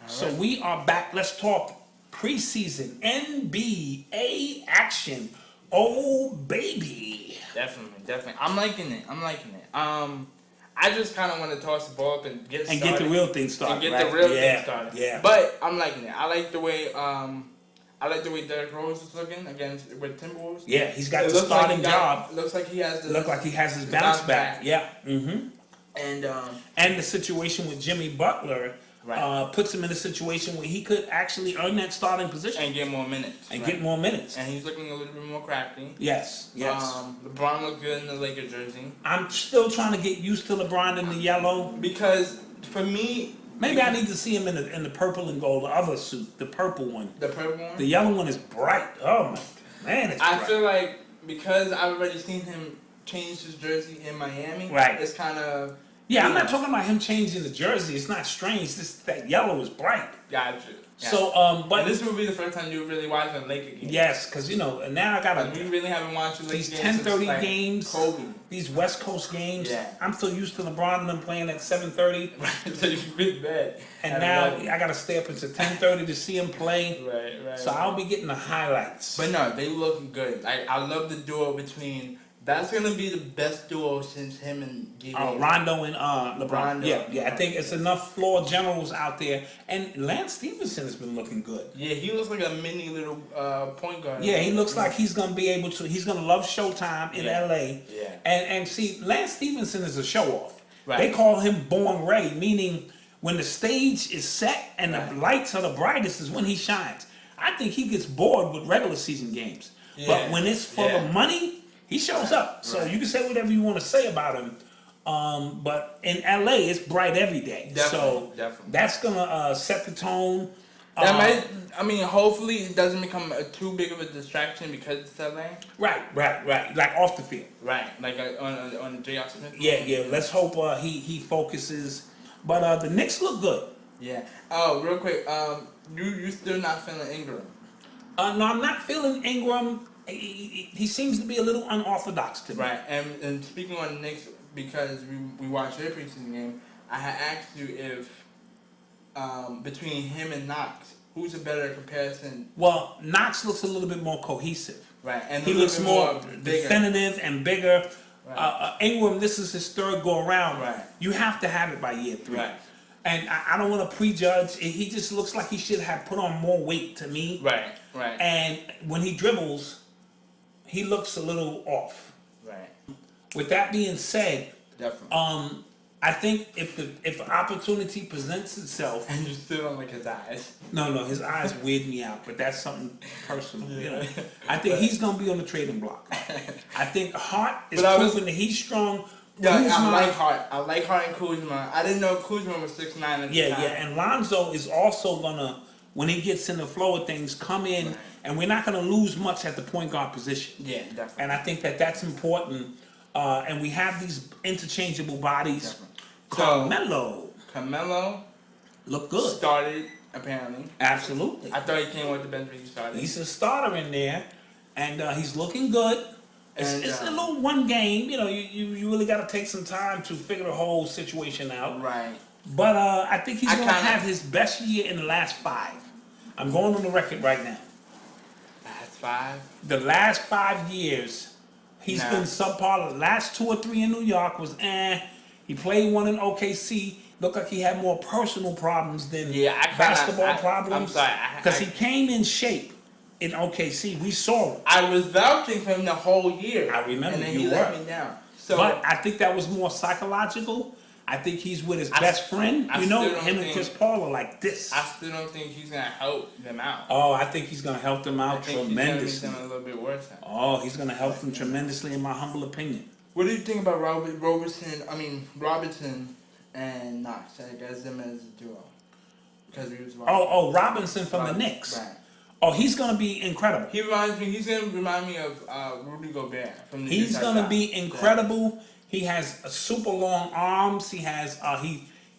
[SPEAKER 4] So we are back. Let's talk preseason NBA action. Oh, baby.
[SPEAKER 3] Definitely. I'm liking it. I just kind of want to toss the ball up and get started.
[SPEAKER 4] And get the real thing started.
[SPEAKER 3] Thing started.
[SPEAKER 4] Yeah.
[SPEAKER 3] But I'm liking it. I like the way I like the way Derrick Rose is looking against with Timberwolves.
[SPEAKER 4] Yeah, he's got
[SPEAKER 3] It
[SPEAKER 4] the
[SPEAKER 3] looks like
[SPEAKER 4] starting
[SPEAKER 3] he got-
[SPEAKER 4] job.
[SPEAKER 3] Looks like he has.
[SPEAKER 4] Look like he has his bounce back. Yeah. Mm-hmm.
[SPEAKER 3] And
[SPEAKER 4] The situation with Jimmy Butler puts him in a situation where he could actually earn that starting position
[SPEAKER 3] and get more minutes.
[SPEAKER 4] and get more minutes.
[SPEAKER 3] And he's looking a little bit more crafty.
[SPEAKER 4] Yes.
[SPEAKER 3] LeBron looks good in the Lakers jersey.
[SPEAKER 4] I'm still trying to get used to LeBron in the yellow.
[SPEAKER 3] Because for me,
[SPEAKER 4] Maybe I need to see him in the purple and gold, the other suit, the purple one.
[SPEAKER 3] the purple one.
[SPEAKER 4] The yellow one is bright. Oh my man, it's
[SPEAKER 3] I
[SPEAKER 4] bright.
[SPEAKER 3] feel like because I've already seen him change his jersey in Miami.
[SPEAKER 4] Right.
[SPEAKER 3] It's kind of.
[SPEAKER 4] Yeah, I'm not talking about him changing the jersey. It's not strange. Just that yellow is bright.
[SPEAKER 3] Gotcha.
[SPEAKER 4] So, but
[SPEAKER 3] and this will be the first time you really watch a Laker game.
[SPEAKER 4] yes, because now I gotta.
[SPEAKER 3] We really haven't watched a Laker
[SPEAKER 4] These
[SPEAKER 3] game
[SPEAKER 4] 10:30
[SPEAKER 3] since,
[SPEAKER 4] games,
[SPEAKER 3] Kobe.
[SPEAKER 4] these West Coast games.
[SPEAKER 3] Yeah.
[SPEAKER 4] I'm so used to LeBron and them playing at 7:30,
[SPEAKER 3] So you big bad.
[SPEAKER 4] and now I gotta stay up until 10:30 to see him play.
[SPEAKER 3] Right.
[SPEAKER 4] So I'll be getting the highlights.
[SPEAKER 3] But no, they look good. I love the duo between. That's gonna be the best duo since him and G-Wade.
[SPEAKER 4] Rondo and LeBron.
[SPEAKER 3] Rondo.
[SPEAKER 4] Yeah. I think it's enough floor generals out there, and Lance Stephenson has been looking good.
[SPEAKER 3] Yeah, he looks like a mini little point guard.
[SPEAKER 4] Yeah, he looks like he's gonna be able to. He's gonna love Showtime in LA.
[SPEAKER 3] Yeah.
[SPEAKER 4] And see, Lance Stephenson is a show off.
[SPEAKER 3] Right.
[SPEAKER 4] They call him born ready, meaning when the stage is set and the lights are the brightest is when he shines. I think he gets bored with regular season games, but when it's for the money, he shows up. So you can say whatever you want to say about him, but in LA it's bright every day.
[SPEAKER 3] Definitely.
[SPEAKER 4] That's gonna set the tone.
[SPEAKER 3] That might. I mean, hopefully it doesn't become too big of a distraction because it's LA.
[SPEAKER 4] Right. Like off the field.
[SPEAKER 3] Right, like on J.R. Smith.
[SPEAKER 4] Yeah. Let's hope he focuses. But the Knicks look good.
[SPEAKER 3] Yeah. Oh, real quick. You still not feeling Ingram?
[SPEAKER 4] No, I'm not feeling Ingram. He seems to be a little unorthodox to me.
[SPEAKER 3] Right, and speaking on the Knicks, because we watched their preseason game, I had asked you if between him and Knox, who's a better comparison?
[SPEAKER 4] Well, Knox looks a little bit more cohesive.
[SPEAKER 3] Right, and
[SPEAKER 4] He looks more definitive and bigger.
[SPEAKER 3] Right.
[SPEAKER 4] Ingram, this is his third go around.
[SPEAKER 3] Right.
[SPEAKER 4] You have to have it by year 3.
[SPEAKER 3] Right.
[SPEAKER 4] And I don't want to prejudge. He just looks like he should have put on more weight to me.
[SPEAKER 3] Right.
[SPEAKER 4] And when he dribbles, he looks a little off.
[SPEAKER 3] Right.
[SPEAKER 4] With that being said,
[SPEAKER 3] Definitely.
[SPEAKER 4] I think if opportunity presents itself,
[SPEAKER 3] And you still don't like his eyes.
[SPEAKER 4] no, his eyes weird me out, but that's something personal. You know, I think he's gonna be on the trading block. I think Hart is proving that he's strong.
[SPEAKER 3] Yeah,
[SPEAKER 4] Kuzma,
[SPEAKER 3] I like Hart. I like Hart and Kuzma. I didn't know Kuzma was 6'9" at the time.
[SPEAKER 4] and Lonzo is also gonna, when he gets in the flow of things, come in, and we're not gonna lose much at the point guard position.
[SPEAKER 3] Yeah, definitely.
[SPEAKER 4] And I think that's important. And we have these interchangeable bodies.
[SPEAKER 3] Definitely.
[SPEAKER 4] Carmelo look good.
[SPEAKER 3] Started, apparently.
[SPEAKER 4] Absolutely.
[SPEAKER 3] I thought he came with the bench when he started.
[SPEAKER 4] He's a starter in there, and he's looking good. It's a little one game. You know, you really got to take some time to figure the whole situation out.
[SPEAKER 3] Right.
[SPEAKER 4] But I think he's going to have his best year in the last 5. I'm going on the record right now.
[SPEAKER 3] Last 5?
[SPEAKER 4] The last 5 years, he's been subpar. The last 2 or 3 in New York was He played one in OKC. Looked like he had more personal problems than basketball problems.
[SPEAKER 3] I'm sorry.
[SPEAKER 4] Because he came in shape in OKC. We saw him.
[SPEAKER 3] I was vouching for him the whole year.
[SPEAKER 4] I remember
[SPEAKER 3] and then
[SPEAKER 4] you
[SPEAKER 3] he
[SPEAKER 4] were.
[SPEAKER 3] let me down. So,
[SPEAKER 4] but I think that was more psychological. I think he's with his best friend. You know, him and Chris Paul are like this.
[SPEAKER 3] I still don't think he's going to help them out.
[SPEAKER 4] Oh, I think he's going to help them out
[SPEAKER 3] I think
[SPEAKER 4] tremendously.
[SPEAKER 3] He's going to make them a little bit worse.
[SPEAKER 4] Oh, he's going to help them tremendously, in my humble opinion.
[SPEAKER 3] What do you think about Robinson and Knox? I guess them as a duo. Because he was
[SPEAKER 4] Robinson from the Knicks.
[SPEAKER 3] Right.
[SPEAKER 4] Oh, he's going to be incredible.
[SPEAKER 3] He's going to remind me of Rudy Gobert from the
[SPEAKER 4] He's going to be incredible. Yeah. He has super long arms. He has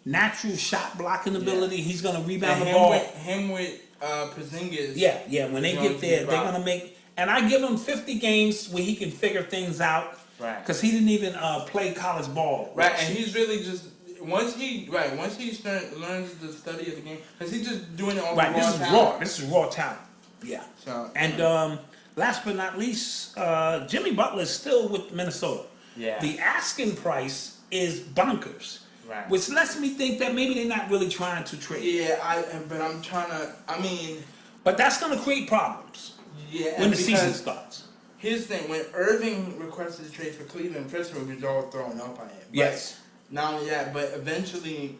[SPEAKER 4] natural shot blocking ability. He's going to rebound the ball.
[SPEAKER 3] Him with Porzingis.
[SPEAKER 4] Yeah. When they get there, they're going to make. And I give him 50 games where he can figure things out.
[SPEAKER 3] Right.
[SPEAKER 4] Because he didn't even play college ball.
[SPEAKER 3] Right, and he's really just once he learns the study of the game, because he's just doing it on raw talent.
[SPEAKER 4] This is raw talent. Yeah.
[SPEAKER 3] So,
[SPEAKER 4] and last but not least, Jimmy Butler is still with Minnesota.
[SPEAKER 3] Yeah.
[SPEAKER 4] The asking price is bonkers.
[SPEAKER 3] Right.
[SPEAKER 4] Which lets me think that maybe they're not really trying to trade.
[SPEAKER 3] Yeah, but I'm trying to. I mean,
[SPEAKER 4] But that's going to create problems
[SPEAKER 3] Yeah,
[SPEAKER 4] when the
[SPEAKER 3] because
[SPEAKER 4] season starts.
[SPEAKER 3] Here's the thing: when Irving requested a trade for Cleveland, first of all, we was all thrown up on it.
[SPEAKER 4] Yes.
[SPEAKER 3] Not only that, but eventually,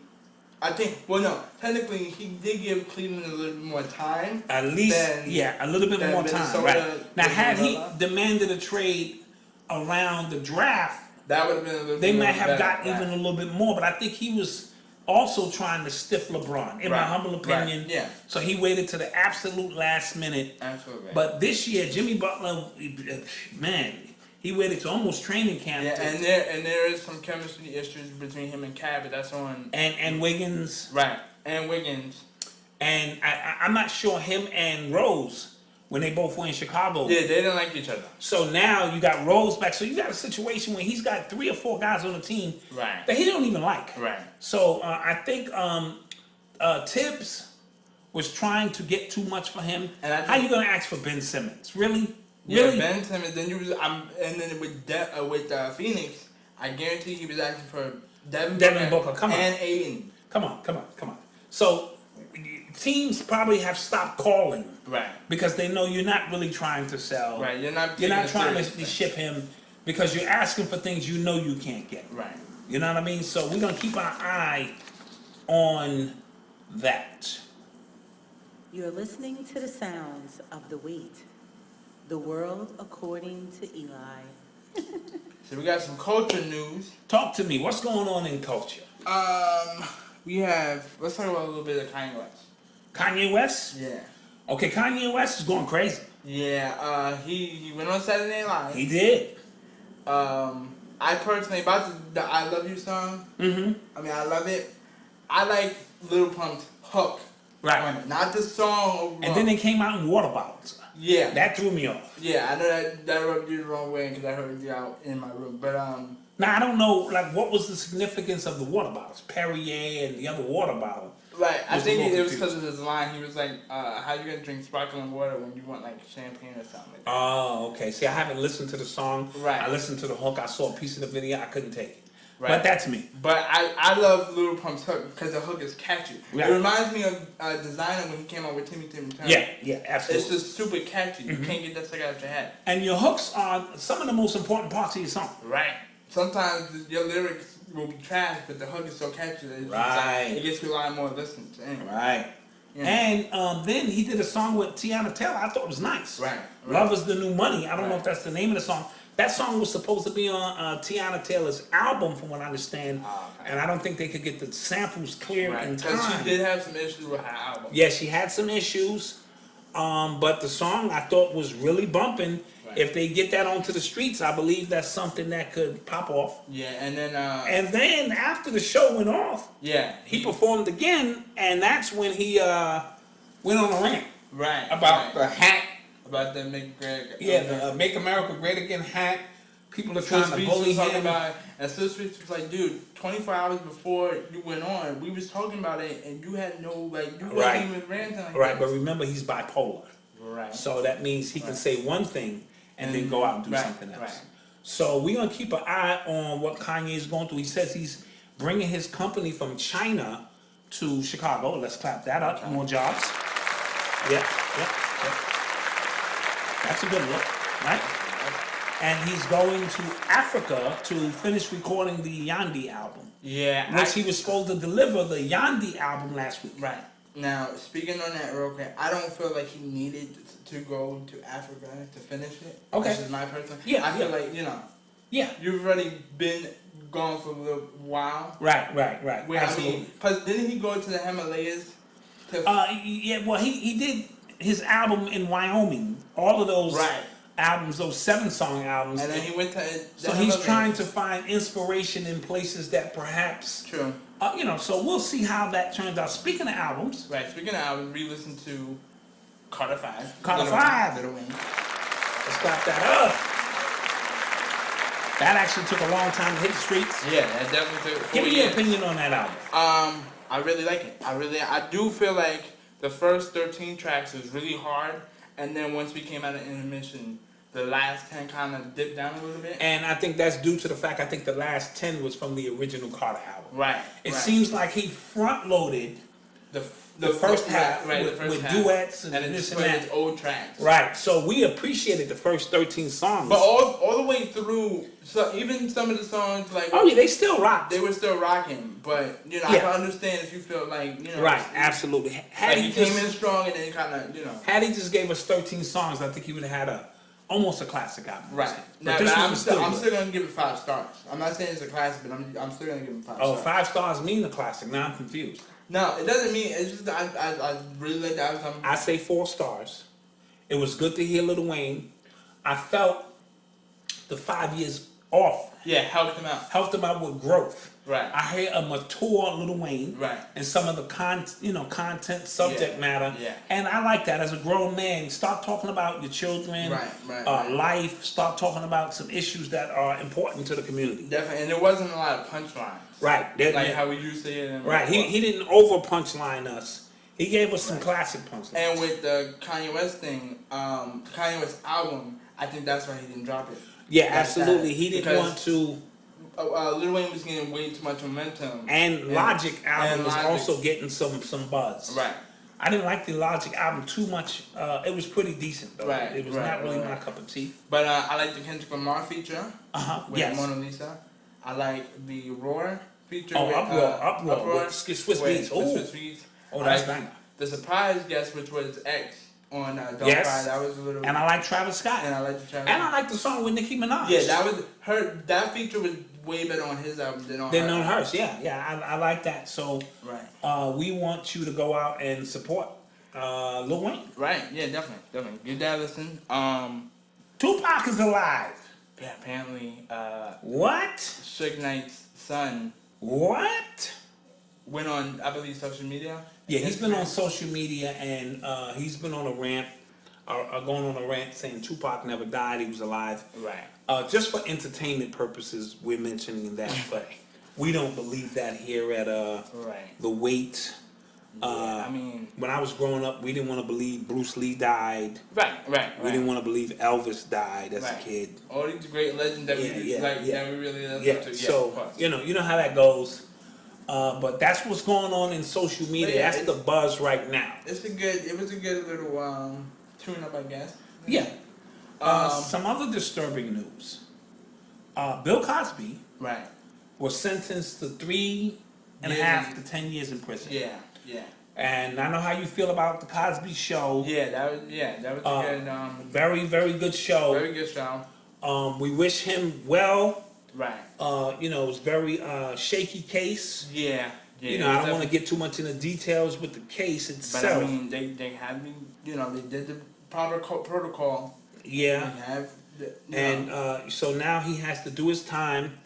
[SPEAKER 3] I think. Well, no, technically, he did give Cleveland a little bit more time.
[SPEAKER 4] At least, a little bit more time. Right. Now, had he demanded a trade around the draft,
[SPEAKER 3] that would have been a little.
[SPEAKER 4] They
[SPEAKER 3] bit
[SPEAKER 4] might have
[SPEAKER 3] better,
[SPEAKER 4] gotten even a little bit more. But I think he was also trying to stiff LeBron, in my humble opinion.
[SPEAKER 3] Right. Yeah.
[SPEAKER 4] So he waited to the absolute last minute.
[SPEAKER 3] Absolutely.
[SPEAKER 4] But this year, Jimmy Butler, man, he waited to almost training camp.
[SPEAKER 3] Yeah, and there is some chemistry issues between him and Cat, but that's on.
[SPEAKER 4] And Wiggins.
[SPEAKER 3] Right. And Wiggins.
[SPEAKER 4] And I'm not sure him and Rose, when they both were in Chicago.
[SPEAKER 3] Yeah, they didn't like each other.
[SPEAKER 4] So now you got Rose back. So you got a situation where he's got 3 or 4 guys on the team that he don't even like.
[SPEAKER 3] Right.
[SPEAKER 4] So I think Tibbs was trying to get too much for him. And how you gonna ask for Ben Simmons? Really?
[SPEAKER 3] Yeah,
[SPEAKER 4] Really?
[SPEAKER 3] Ben Simmons. Then and then with Phoenix, I guarantee he was asking for Devin
[SPEAKER 4] Booker. Come on.
[SPEAKER 3] And Aiden.
[SPEAKER 4] Come on. So teams probably have stopped calling.
[SPEAKER 3] Right.
[SPEAKER 4] Because they know you're not really trying to sell.
[SPEAKER 3] Right. You're not
[SPEAKER 4] trying to ship him because you're asking for things you know you can't get.
[SPEAKER 3] Right.
[SPEAKER 4] You know what I mean? So we're gonna keep our eye on that.
[SPEAKER 1] You're listening to the sounds of the WATE, the world according to Eli.
[SPEAKER 3] So we got some culture news.
[SPEAKER 4] Talk to me. What's going on in culture?
[SPEAKER 3] Let's talk about a little bit of Kanye West.
[SPEAKER 4] Kanye West?
[SPEAKER 3] Yeah.
[SPEAKER 4] Okay, Kanye West is going crazy.
[SPEAKER 3] Yeah, he went on Saturday Night Live.
[SPEAKER 4] He did.
[SPEAKER 3] I personally, about the I Love You song,
[SPEAKER 4] Mm-hmm.
[SPEAKER 3] I mean, I love it. I like Lil Pump's hook.
[SPEAKER 4] Right.
[SPEAKER 3] Not the song overall.
[SPEAKER 4] And then they came out in water bottles.
[SPEAKER 3] Yeah.
[SPEAKER 4] That threw me off.
[SPEAKER 3] Yeah, I know that rubbed you the wrong way because I heard you out in my room. But,
[SPEAKER 4] Now, I don't know, like, what was the significance of the water bottles? Perrier and the other water bottle.
[SPEAKER 3] Right, I think it was because of his line. He was like, how you gonna drink sparkling water when you want like champagne or something like that?
[SPEAKER 4] Oh, okay. See, I haven't listened to the song.
[SPEAKER 3] Right.
[SPEAKER 4] I listened to the hook. I saw a piece of the video. I couldn't take it.
[SPEAKER 3] Right.
[SPEAKER 4] But that's me.
[SPEAKER 3] But I love Lil Pump's hook because the hook is catchy.
[SPEAKER 4] Right.
[SPEAKER 3] It reminds me of Designer when he came out with Timmy Turner.
[SPEAKER 4] Yeah, absolutely.
[SPEAKER 3] It's just super catchy. You can't get that stuck out of your head.
[SPEAKER 4] And your hooks are some of the most important parts of your song.
[SPEAKER 3] Right. Sometimes your lyrics will be trash, but the hook is so catchy that it gets you a lot more listeners. Anyway.
[SPEAKER 4] Right. Yeah. And then he did a song with Tiana Taylor. I thought it was nice.
[SPEAKER 3] Right.
[SPEAKER 4] Love is the New Money. I don't know if that's the name of the song. That song was supposed to be on Tiana Taylor's album, from what I understand.
[SPEAKER 3] Okay.
[SPEAKER 4] And I don't think they could get the samples clear in time.
[SPEAKER 3] Because she did have some issues with her album.
[SPEAKER 4] Yeah, she had some issues. But the song I thought was really bumping. Right. If they get that onto the streets, I believe that's something that could pop off.
[SPEAKER 3] Yeah, and then
[SPEAKER 4] after the show went off, he performed again, and that's when he went on a rant.
[SPEAKER 3] Right.
[SPEAKER 4] About the hat.
[SPEAKER 3] About the Make America.
[SPEAKER 4] The Make America Great Again hat. People are trying to bully him.
[SPEAKER 3] And Sis Beats was like, dude, 24 hours before you went on, we was talking about it, and you had no, like, you wasn't even ranting like
[SPEAKER 4] Right, but remember, he's bipolar.
[SPEAKER 3] Right.
[SPEAKER 4] So that means he can say one thing and then go out and do something else. Right. So we're going to keep an eye on what Kanye is going through. He says he's bringing his company from China to Chicago. Let's clap that up. More jobs. Yep. That's a good look, right? And he's going to Africa to finish recording the Yandi album.
[SPEAKER 3] Yeah.
[SPEAKER 4] Which he was supposed to deliver the Yandi album last week.
[SPEAKER 3] Right. Now, speaking on that real quick, I don't feel like he needed to go to Africa to finish it.
[SPEAKER 4] Okay.
[SPEAKER 3] This is my personal.
[SPEAKER 4] Yeah.
[SPEAKER 3] I feel like, you've already been gone for a little while.
[SPEAKER 4] Right.
[SPEAKER 3] Where,
[SPEAKER 4] absolutely.
[SPEAKER 3] Because didn't he go to the Himalayas?
[SPEAKER 4] Well, he did his album in Wyoming. All of those albums, those 7-song albums.
[SPEAKER 3] And then he went to
[SPEAKER 4] so he's trying to find inspiration in places that perhaps...
[SPEAKER 3] True.
[SPEAKER 4] So we'll see how that turns out. Speaking of albums...
[SPEAKER 3] Right, speaking of albums, we listened to Carter 5.
[SPEAKER 4] Carter 5.
[SPEAKER 3] Little Wayne.
[SPEAKER 4] Let's clap that up. That actually took a long time to hit the streets.
[SPEAKER 3] Yeah, that definitely took 4
[SPEAKER 4] Give me
[SPEAKER 3] years.
[SPEAKER 4] your opinion on that album.
[SPEAKER 3] I really like it. I do feel like the first 13 tracks was really hard, and then once we came out of intermission, the last 10 kind of dipped down a little bit.
[SPEAKER 4] And I think that's due to the fact I think the last 10 was from the original Carter album.
[SPEAKER 3] Right.
[SPEAKER 4] It seems like he front-loaded the first half
[SPEAKER 3] right,
[SPEAKER 4] with,
[SPEAKER 3] the first half.
[SPEAKER 4] duets and
[SPEAKER 3] then
[SPEAKER 4] this and
[SPEAKER 3] split
[SPEAKER 4] that.
[SPEAKER 3] into old tracks.
[SPEAKER 4] Right. So we appreciated the first 13 songs.
[SPEAKER 3] But all the way through, so even some of the songs like
[SPEAKER 4] oh yeah, they still rock.
[SPEAKER 3] They were still rocking. But you know, I
[SPEAKER 4] Yeah.
[SPEAKER 3] can understand if you feel like
[SPEAKER 4] Right. Absolutely. Had
[SPEAKER 3] Like
[SPEAKER 4] he
[SPEAKER 3] he came
[SPEAKER 4] just
[SPEAKER 3] in strong and then kind of
[SPEAKER 4] had he just gave us 13 songs, I think he would have had almost a classic album.
[SPEAKER 3] Right.
[SPEAKER 4] But
[SPEAKER 3] Now,
[SPEAKER 4] this
[SPEAKER 3] but
[SPEAKER 4] one
[SPEAKER 3] I'm
[SPEAKER 4] was
[SPEAKER 3] still
[SPEAKER 4] good.
[SPEAKER 3] gonna give it 5 stars. I'm not saying it's a classic, but I'm still gonna give it 5
[SPEAKER 4] Oh,
[SPEAKER 3] stars.
[SPEAKER 4] 5 stars mean a classic. Now I'm confused.
[SPEAKER 3] No, it doesn't mean it's just I really like the album.
[SPEAKER 4] I say 4 stars. It was good to hear Lil Wayne. I felt the 5 years off
[SPEAKER 3] Yeah, helped him out.
[SPEAKER 4] helped him out with growth.
[SPEAKER 3] Right.
[SPEAKER 4] I hear a mature Lil Wayne.
[SPEAKER 3] Right.
[SPEAKER 4] And some of the content, subject
[SPEAKER 3] Yeah.
[SPEAKER 4] matter.
[SPEAKER 3] Yeah.
[SPEAKER 4] And I like that as a grown man. Start talking about your children,
[SPEAKER 3] Right.
[SPEAKER 4] life. Start talking about some issues that are important to the community.
[SPEAKER 3] Definitely, and there wasn't a lot of punchlines.
[SPEAKER 4] Right.
[SPEAKER 3] Like how we used to hear them.
[SPEAKER 4] Right. He didn't over punchline us. He gave us some classic punchlines.
[SPEAKER 3] And with the Kanye West thing, Kanye West album, I think that's why he didn't drop it.
[SPEAKER 4] Yeah,
[SPEAKER 3] Like
[SPEAKER 4] absolutely.
[SPEAKER 3] that.
[SPEAKER 4] He didn't
[SPEAKER 3] Because,
[SPEAKER 4] want to.
[SPEAKER 3] Lil Wayne was getting way too much momentum.
[SPEAKER 4] And Logic album
[SPEAKER 3] and
[SPEAKER 4] was
[SPEAKER 3] Logic.
[SPEAKER 4] also getting some buzz.
[SPEAKER 3] Right.
[SPEAKER 4] I didn't like the Logic album too much. It was pretty decent though.
[SPEAKER 3] Right,
[SPEAKER 4] It was
[SPEAKER 3] right,
[SPEAKER 4] not really
[SPEAKER 3] right.
[SPEAKER 4] my cup of tea.
[SPEAKER 3] But I like the Kendrick Lamar feature with
[SPEAKER 4] Yes.
[SPEAKER 3] Mona Lisa. I like the Roar feature
[SPEAKER 4] Oh,
[SPEAKER 3] with
[SPEAKER 4] Uproar with Swiss
[SPEAKER 3] with
[SPEAKER 4] Beats.
[SPEAKER 3] with
[SPEAKER 4] Ooh.
[SPEAKER 3] Swiss Beats.
[SPEAKER 4] Oh,
[SPEAKER 3] I
[SPEAKER 4] that's
[SPEAKER 3] like
[SPEAKER 4] banger.
[SPEAKER 3] the surprise guest, which was X on Don't
[SPEAKER 4] Yes.
[SPEAKER 3] Cry. That was a little.
[SPEAKER 4] And I like Travis Scott.
[SPEAKER 3] And I like the Travis.
[SPEAKER 4] And I like the song with Nicki Minaj.
[SPEAKER 3] Yeah, that was her. That feature was way better on his album than on
[SPEAKER 4] Then
[SPEAKER 3] her.
[SPEAKER 4] on hers, yeah, I like that. So,
[SPEAKER 3] Right.
[SPEAKER 4] we want you to go out and support Lil Wayne.
[SPEAKER 3] Right. Yeah, definitely. Give that a listen.
[SPEAKER 4] Tupac is alive.
[SPEAKER 3] Yeah, apparently,
[SPEAKER 4] What?
[SPEAKER 3] Suge Knight's son
[SPEAKER 4] What?
[SPEAKER 3] went on, I believe, social media.
[SPEAKER 4] Yeah, he's been on
[SPEAKER 3] Instagram.
[SPEAKER 4] social media and he's been on a rant, going on a rant saying Tupac never died, he was alive.
[SPEAKER 3] Right.
[SPEAKER 4] Just for entertainment purposes, we're mentioning that, but we don't believe that here at
[SPEAKER 3] Right.
[SPEAKER 4] the WATE.
[SPEAKER 3] I mean,
[SPEAKER 4] When I was growing up, we didn't want to believe Bruce Lee died.
[SPEAKER 3] right.
[SPEAKER 4] We didn't want to believe Elvis died as a
[SPEAKER 3] Right.
[SPEAKER 4] kid.
[SPEAKER 3] All these great legends that
[SPEAKER 4] Yeah,
[SPEAKER 3] we
[SPEAKER 4] yeah,
[SPEAKER 3] like,
[SPEAKER 4] yeah.
[SPEAKER 3] that we really love
[SPEAKER 4] Yeah,
[SPEAKER 3] to. Yeah,
[SPEAKER 4] so
[SPEAKER 3] of course.
[SPEAKER 4] you know how that goes. But that's what's going on in social media.
[SPEAKER 3] yeah,
[SPEAKER 4] That's the buzz right now.
[SPEAKER 3] It was a good little tune up, I guess.
[SPEAKER 4] Yeah. Some other disturbing news. Bill Cosby
[SPEAKER 3] Right.
[SPEAKER 4] was sentenced to 3.5 to 10 years in prison.
[SPEAKER 3] Yeah.
[SPEAKER 4] And I know how you feel about the Cosby Show.
[SPEAKER 3] Yeah, that was a good
[SPEAKER 4] Very, very good show.
[SPEAKER 3] very good show.
[SPEAKER 4] We wish him well.
[SPEAKER 3] Right.
[SPEAKER 4] It was very shaky case.
[SPEAKER 3] Yeah.
[SPEAKER 4] I don't want to get too much into details with the case
[SPEAKER 3] But
[SPEAKER 4] itself.
[SPEAKER 3] I mean, they had me. They did the proper protocol.
[SPEAKER 4] Yeah.
[SPEAKER 3] They have.
[SPEAKER 4] And so now he has to do his time,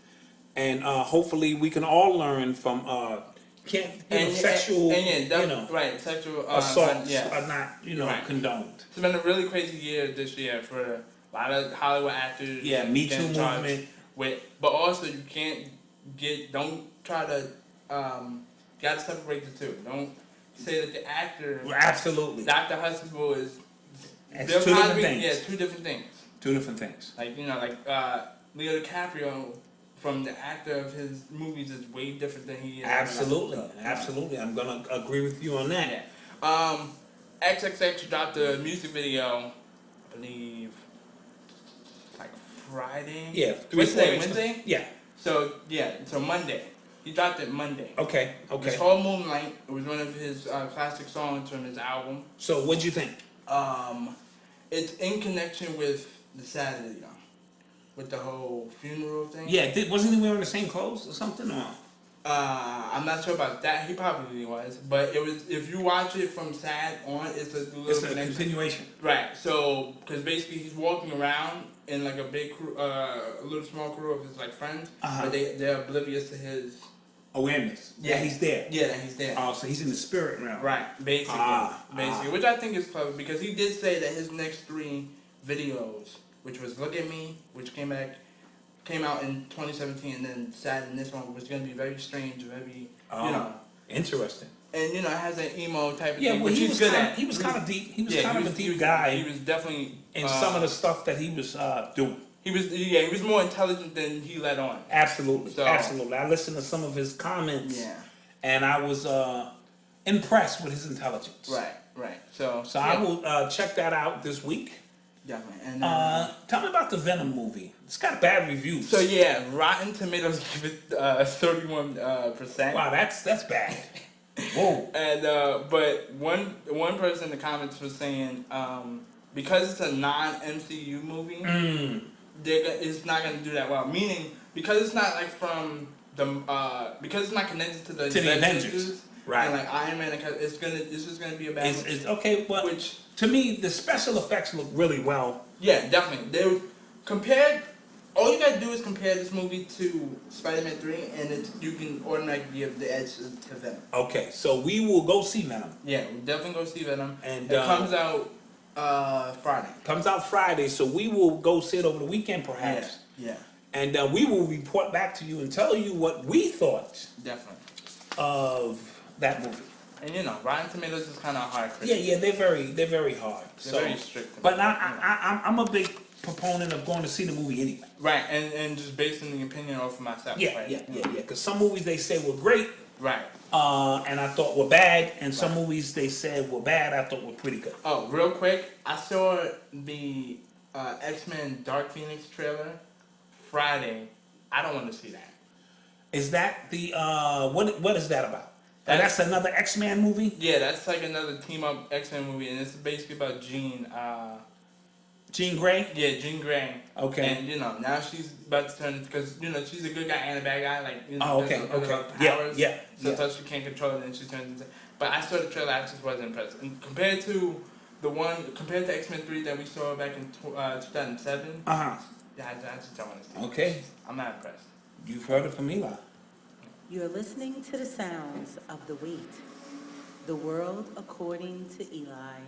[SPEAKER 4] and hopefully we can all learn from sexual
[SPEAKER 3] right, sexual
[SPEAKER 4] assaults
[SPEAKER 3] yeah.
[SPEAKER 4] are not
[SPEAKER 3] Right.
[SPEAKER 4] condoned.
[SPEAKER 3] It's been a really crazy year this year for a lot of Hollywood actors.
[SPEAKER 4] Yeah, Me Too
[SPEAKER 3] getting charged
[SPEAKER 4] movement.
[SPEAKER 3] But also you can't don't try to gotta separate the two. Don't say that the actor
[SPEAKER 4] Absolutely,
[SPEAKER 3] Dr. Huxtable is
[SPEAKER 4] It's
[SPEAKER 3] Bill
[SPEAKER 4] two different
[SPEAKER 3] Cosby,
[SPEAKER 4] things.
[SPEAKER 3] Yeah, two different things.
[SPEAKER 4] Two different things.
[SPEAKER 3] Like Leo DiCaprio from the actor of his movies is way different than he is.
[SPEAKER 4] Absolutely, absolutely. I'm gonna agree with you on that.
[SPEAKER 3] Yeah. XXX dropped a music video, I believe, like Friday.
[SPEAKER 4] Yeah,
[SPEAKER 3] Wednesday.
[SPEAKER 4] Yeah.
[SPEAKER 3] So Monday. He dropped it Monday.
[SPEAKER 4] Okay.
[SPEAKER 3] It's called Moonlight. It was one of his classic songs from his album.
[SPEAKER 4] So what'd you think?
[SPEAKER 3] It's in connection with the Saturday, with the whole funeral thing.
[SPEAKER 4] Yeah, wasn't he wearing the same clothes or something? Or?
[SPEAKER 3] I'm not sure about that. He probably was, but it was. If you watch it from Sad on, it's a little
[SPEAKER 4] It's a
[SPEAKER 3] connection.
[SPEAKER 4] continuation.
[SPEAKER 3] Right. So, because basically he's walking around in like a big crew, a little small crew of his like friends, but they're oblivious to his
[SPEAKER 4] awareness. Yeah, he's there.
[SPEAKER 3] Yeah, that he's there.
[SPEAKER 4] Oh, so he's in the spirit realm.
[SPEAKER 3] Right. Basically, which I think is clever because he did say that his next 3 videos, which was "Look at Me," which came out in 2017, and then Sad in this one was going to be very strange, very
[SPEAKER 4] interesting.
[SPEAKER 3] And it has an emo type of
[SPEAKER 4] Yeah,
[SPEAKER 3] thing,
[SPEAKER 4] well,
[SPEAKER 3] which he's good at.
[SPEAKER 4] He was kind of deep. He was
[SPEAKER 3] Yeah,
[SPEAKER 4] kind of a deep guy.
[SPEAKER 3] He was definitely
[SPEAKER 4] in some of the stuff that he was doing.
[SPEAKER 3] He was more intelligent than he let on.
[SPEAKER 4] Absolutely,
[SPEAKER 3] So,
[SPEAKER 4] absolutely. I listened to some of his comments, and I was impressed with his intelligence.
[SPEAKER 3] Right. So
[SPEAKER 4] So I will check that out this week.
[SPEAKER 3] definitely. And
[SPEAKER 4] Tell me about the Venom movie. It's got bad reviews.
[SPEAKER 3] so yeah, Rotten Tomatoes give it 31%.
[SPEAKER 4] Wow, that's bad. Whoa.
[SPEAKER 3] And but one person in the comments was saying because it's a non-MCU movie, it's not gonna do that well. Meaning because it's not like from the because it's not connected to the
[SPEAKER 4] Avengers. Right.
[SPEAKER 3] And like Iron Man, it's just gonna be a bad movie.
[SPEAKER 4] It's okay, but
[SPEAKER 3] Which
[SPEAKER 4] to me the special effects look really well.
[SPEAKER 3] yeah, definitely. They compared. All you gotta do is compare this movie to Spider-Man 3, and you can automatically give the edge to Venom.
[SPEAKER 4] Okay, so we will go see Venom.
[SPEAKER 3] Yeah, we'll definitely go see Venom.
[SPEAKER 4] And
[SPEAKER 3] it comes out Friday.
[SPEAKER 4] Comes out Friday, so we will go see it over the weekend, perhaps.
[SPEAKER 3] Yeah,
[SPEAKER 4] And we will report back to you and tell you what we thought
[SPEAKER 3] definitely.
[SPEAKER 4] of that movie.
[SPEAKER 3] And you know, Rotten Tomatoes is kind of hard critic.
[SPEAKER 4] Yeah, they're very hard.
[SPEAKER 3] They're very strict.
[SPEAKER 4] But I'm a big proponent of going to see the movie anyway.
[SPEAKER 3] Right, and just basing the opinion off of myself.
[SPEAKER 4] Yeah,
[SPEAKER 3] right?
[SPEAKER 4] yeah. Because some movies they say were great,
[SPEAKER 3] Right.
[SPEAKER 4] and I thought were bad, and some movies they said were bad, I thought were pretty good.
[SPEAKER 3] Oh, real quick, I saw the X-Men Dark Phoenix trailer Friday. I don't want to see that.
[SPEAKER 4] Is that the what is that about? That's another X-Men movie?
[SPEAKER 3] Yeah, that's like another team up X-Men movie, and it's basically about Jean.
[SPEAKER 4] Jean Grey?
[SPEAKER 3] Yeah, Jean Grey.
[SPEAKER 4] Okay.
[SPEAKER 3] And you know, now she's about to turn because you know she's a good guy and a bad guy. Like you know,
[SPEAKER 4] Oh, okay,
[SPEAKER 3] because of her
[SPEAKER 4] okay.
[SPEAKER 3] powers.
[SPEAKER 4] Yeah.
[SPEAKER 3] Sometimes she can't control it, and she turns into. But I saw the trailer, I just wasn't impressed. And compared to X-Men 3 that we saw back in 2007.
[SPEAKER 4] Uh-huh.
[SPEAKER 3] Yeah, I just don't want to see it.
[SPEAKER 4] Okay.
[SPEAKER 3] I'm not impressed.
[SPEAKER 4] You've heard it from Eli.
[SPEAKER 1] You're listening to the sounds of the WATE, the world according to Eli.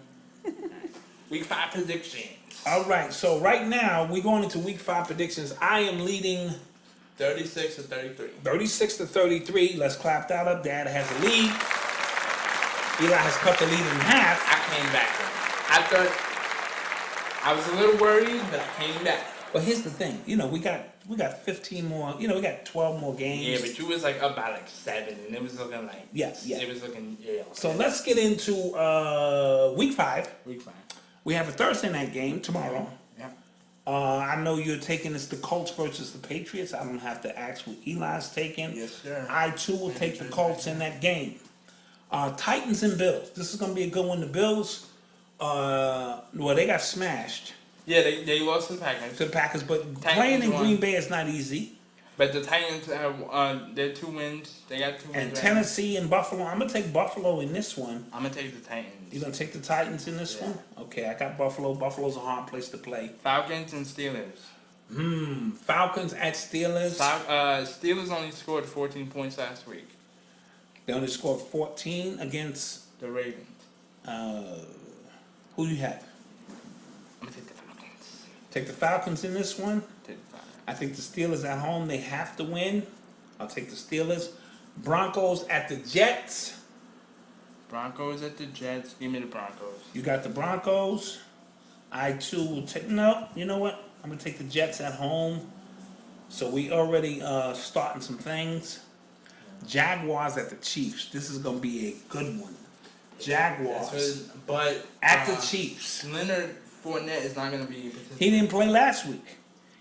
[SPEAKER 3] Week 5 predictions.
[SPEAKER 4] All right, so right now we're going into week 5 predictions. I am leading
[SPEAKER 3] 36 to 33.
[SPEAKER 4] 36 to 33. Let's clap that up. Dad has a lead. Eli has cut the lead in half.
[SPEAKER 3] I came back. I thought I was a little worried, but I came back.
[SPEAKER 4] But here's the thing. You know, we got 15 more. You know, we got 12 more games.
[SPEAKER 3] Yeah, but you was like up by like 7, and it was looking like
[SPEAKER 4] Yeah.
[SPEAKER 3] It was looking
[SPEAKER 4] So let's get into week 5.
[SPEAKER 3] Week 5.
[SPEAKER 4] We have a Thursday night game tomorrow.
[SPEAKER 3] Yeah.
[SPEAKER 4] I know you're taking this the Colts versus the Patriots. I don't have to ask what Eli's taking.
[SPEAKER 3] Yes, sir.
[SPEAKER 4] I too will take the Colts in that game. Titans and Bills. This is gonna be a good one. The Bills, well, they got smashed
[SPEAKER 3] Yeah, they lost to the Packers.
[SPEAKER 4] to the Packers, but
[SPEAKER 3] Titans
[SPEAKER 4] playing in
[SPEAKER 3] won.
[SPEAKER 4] Green Bay is not easy.
[SPEAKER 3] But the Titans have their 2 wins. They got 2 wins.
[SPEAKER 4] And
[SPEAKER 3] right
[SPEAKER 4] Tennessee and Buffalo. I'm gonna take Buffalo in this one.
[SPEAKER 3] now. I'm gonna take the Titans.
[SPEAKER 4] You gonna take the Titans in this one? Okay, I got Buffalo. Buffalo's a hard place to play.
[SPEAKER 3] Falcons and Steelers.
[SPEAKER 4] Falcons at Steelers.
[SPEAKER 3] Steelers only scored 14 points last week.
[SPEAKER 4] They only scored 14 against
[SPEAKER 3] The Ravens.
[SPEAKER 4] who do you have?
[SPEAKER 3] I'm gonna take the Falcons.
[SPEAKER 4] Take the Falcons in this one.
[SPEAKER 3] Take the Falcons.
[SPEAKER 4] I think the Steelers at home, they have to win. I'll take the Steelers. Broncos at the Jets.
[SPEAKER 3] Broncos at the Jets. Give me the Broncos.
[SPEAKER 4] You got the Broncos. I too will take. No, you know what? I'm gonna take the Jets at home. So we already starting some things. Jaguars at the Chiefs. This is gonna be a good one. Jaguars
[SPEAKER 3] But
[SPEAKER 4] at the Chiefs.
[SPEAKER 3] Leonard Fournette is not gonna be.
[SPEAKER 4] He didn't play last week.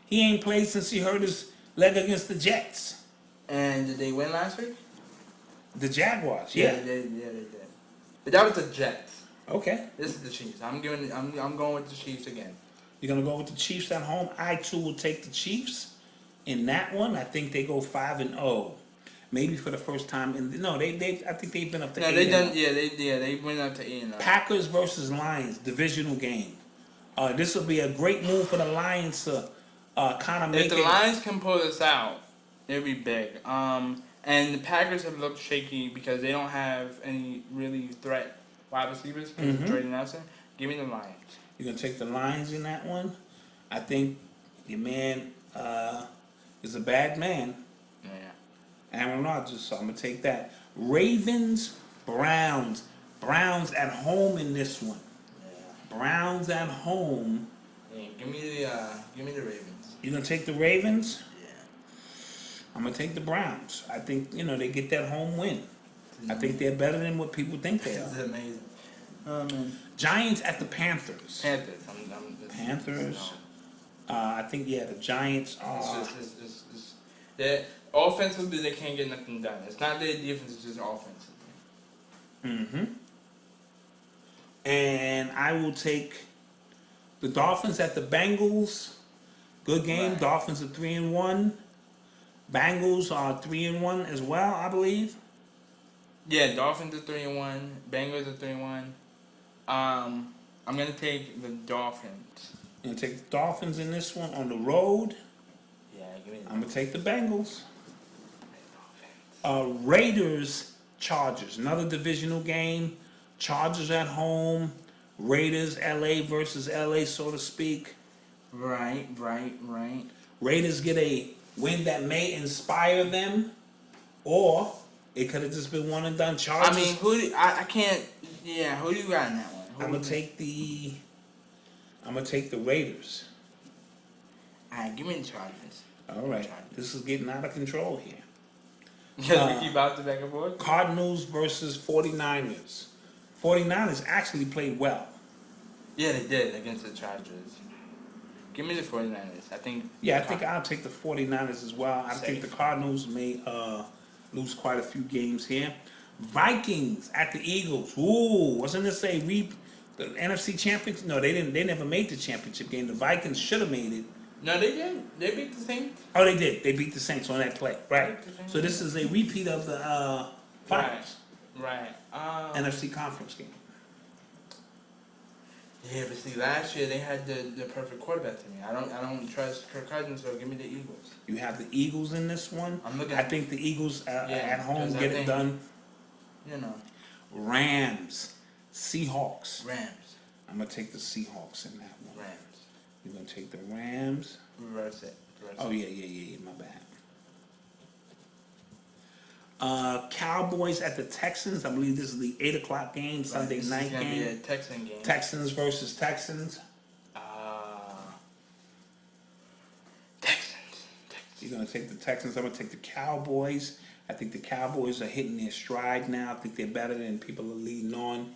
[SPEAKER 4] He ain't played since he hurt his leg against the Jets.
[SPEAKER 3] And did they win last week?
[SPEAKER 4] The Jaguars,
[SPEAKER 3] Yeah, they did. But that was the Jets.
[SPEAKER 4] Okay.
[SPEAKER 3] This is the Chiefs. I'm going with the Chiefs again.
[SPEAKER 4] You're gonna go with the Chiefs at home. I too will take the Chiefs in that one. I think they go 5-0, maybe for the first time. I think they've been up to 8.
[SPEAKER 3] They went up to 8-0.
[SPEAKER 4] Packers versus Lions divisional game. This will be a great move for the Lions to kind of make
[SPEAKER 3] If the Lions can pull this out, it'll be big. And the Packers have looked shaky because they don't have any really threat wide receivers because of Jordan Nelson. Give me the Lions.
[SPEAKER 4] You're gonna take the Lions in that one. I think your man is a bad man,
[SPEAKER 3] Yeah.
[SPEAKER 4] Aaron Rodgers. So I'm gonna take that. Ravens, Browns. Browns at home in this one. Browns at home.
[SPEAKER 3] Yeah. Give me the Ravens.
[SPEAKER 4] You're gonna take the Ravens.
[SPEAKER 3] Yeah.
[SPEAKER 4] I'm gonna take the Browns. I think they get that home win. I think they're better than what people think they
[SPEAKER 3] This is
[SPEAKER 4] are.
[SPEAKER 3] amazing. Oh man.
[SPEAKER 4] Giants at the Panthers.
[SPEAKER 3] Panthers.
[SPEAKER 4] Panthers. I think the Giants are.
[SPEAKER 3] They're offensively they can't get nothing done. It's not their defense, it's just offensively.
[SPEAKER 4] Mm-hmm. And I will take the Dolphins at the Bengals. Good game.
[SPEAKER 3] Right.
[SPEAKER 4] Dolphins are 3-1. Bengals are 3-1 as well, I believe.
[SPEAKER 3] Yeah, Dolphins are 3-1. Bengals are 3-1. I'm gonna take the Dolphins.
[SPEAKER 4] I'm gonna take the Dolphins in this one on the road.
[SPEAKER 3] Yeah, give me the
[SPEAKER 4] I'm gonna take the Bengals. Raiders, Chargers, another divisional game. Chargers at home. Raiders, LA versus LA, so to speak.
[SPEAKER 3] Right.
[SPEAKER 4] Raiders get a win that may inspire them, or it could have just been one and done. Chargers.
[SPEAKER 3] I mean, I can't. Yeah, who do you got in that one?
[SPEAKER 4] I'm gonna take the Raiders.
[SPEAKER 3] Alright, give me the Chargers.
[SPEAKER 4] All right, this is getting out of control here.
[SPEAKER 3] Yeah, we keep bouncing back and forth.
[SPEAKER 4] Cardinals versus 49ers. 49ers actually played well.
[SPEAKER 3] Yeah, they did against the Chargers. Give me the 49ers. I think.
[SPEAKER 4] Yeah, I think I'll take the 49ers as well. I think the
[SPEAKER 3] Safe.
[SPEAKER 4] Cardinals may lose quite a few games here. Vikings at the Eagles. Ooh, wasn't this the NFC Championship? No, they didn't. They never made the championship game. The Vikings should have made it.
[SPEAKER 3] No, they did. They beat the Saints.
[SPEAKER 4] Oh, they did. They beat the Saints on that play. Right. So this is a repeat of the finals.
[SPEAKER 3] Right.
[SPEAKER 4] NFC conference game.
[SPEAKER 3] Yeah, but see, last year they had the perfect quarterback to me. I don't trust Kirk Cousins, so give me the Eagles.
[SPEAKER 4] You have the Eagles in this one.
[SPEAKER 3] I'm looking.
[SPEAKER 4] I think the Eagles at home
[SPEAKER 3] 'cause I
[SPEAKER 4] get it
[SPEAKER 3] think,
[SPEAKER 4] done.
[SPEAKER 3] You know,
[SPEAKER 4] Rams, Seahawks.
[SPEAKER 3] Rams.
[SPEAKER 4] I'm gonna take the Seahawks in that one.
[SPEAKER 3] Rams.
[SPEAKER 4] You're gonna take the Rams.
[SPEAKER 3] Reverse it.
[SPEAKER 4] Oh yeah. My bad. Cowboys at the Texans. I believe this is the 8:00 game, Sunday
[SPEAKER 3] This
[SPEAKER 4] night
[SPEAKER 3] is gonna
[SPEAKER 4] game.
[SPEAKER 3] Be a Texan game.
[SPEAKER 4] Texans versus Texans.
[SPEAKER 3] Texans.
[SPEAKER 4] You're gonna take the Texans. I'm gonna take the Cowboys. I think the Cowboys are hitting their stride now. I think they're better than people are leading on.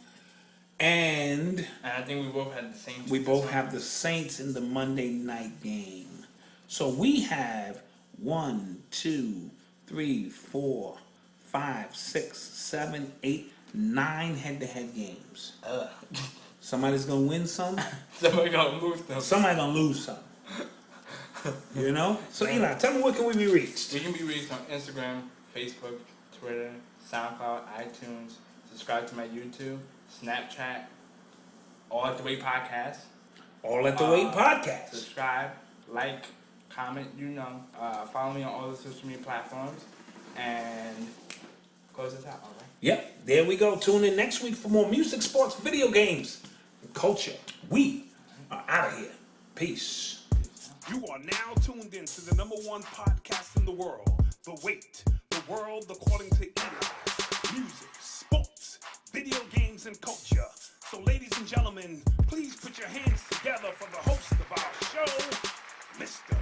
[SPEAKER 4] And
[SPEAKER 3] I think we both had the same.
[SPEAKER 4] we both have the Saints in the Monday night game. So we have 1, 2, 3, 4, 5, 6, 7, 8, 9 head-to-head games. Somebody's gonna win some.
[SPEAKER 3] Somebody gonna lose them.
[SPEAKER 4] Somebody's gonna lose some. You know? So Eli, tell me where can we be reached?
[SPEAKER 3] We can be reached on Instagram, Facebook, Twitter, SoundCloud, iTunes. Subscribe to my YouTube, Snapchat, All at the Wait Podcast.
[SPEAKER 4] All at the Wait Podcast.
[SPEAKER 3] Subscribe, like, comment, follow me on all the social media platforms, and close this out, all right?
[SPEAKER 4] Yep, there we go. Tune in next week for more music, sports, video games, and culture. We are out of here. Peace.
[SPEAKER 2] You are now tuned in to the #1 podcast in the world, The Wait, the world according to Eli. Music, sports, video games, and culture. So ladies and gentlemen, please put your hands together for the host of our show, Mr.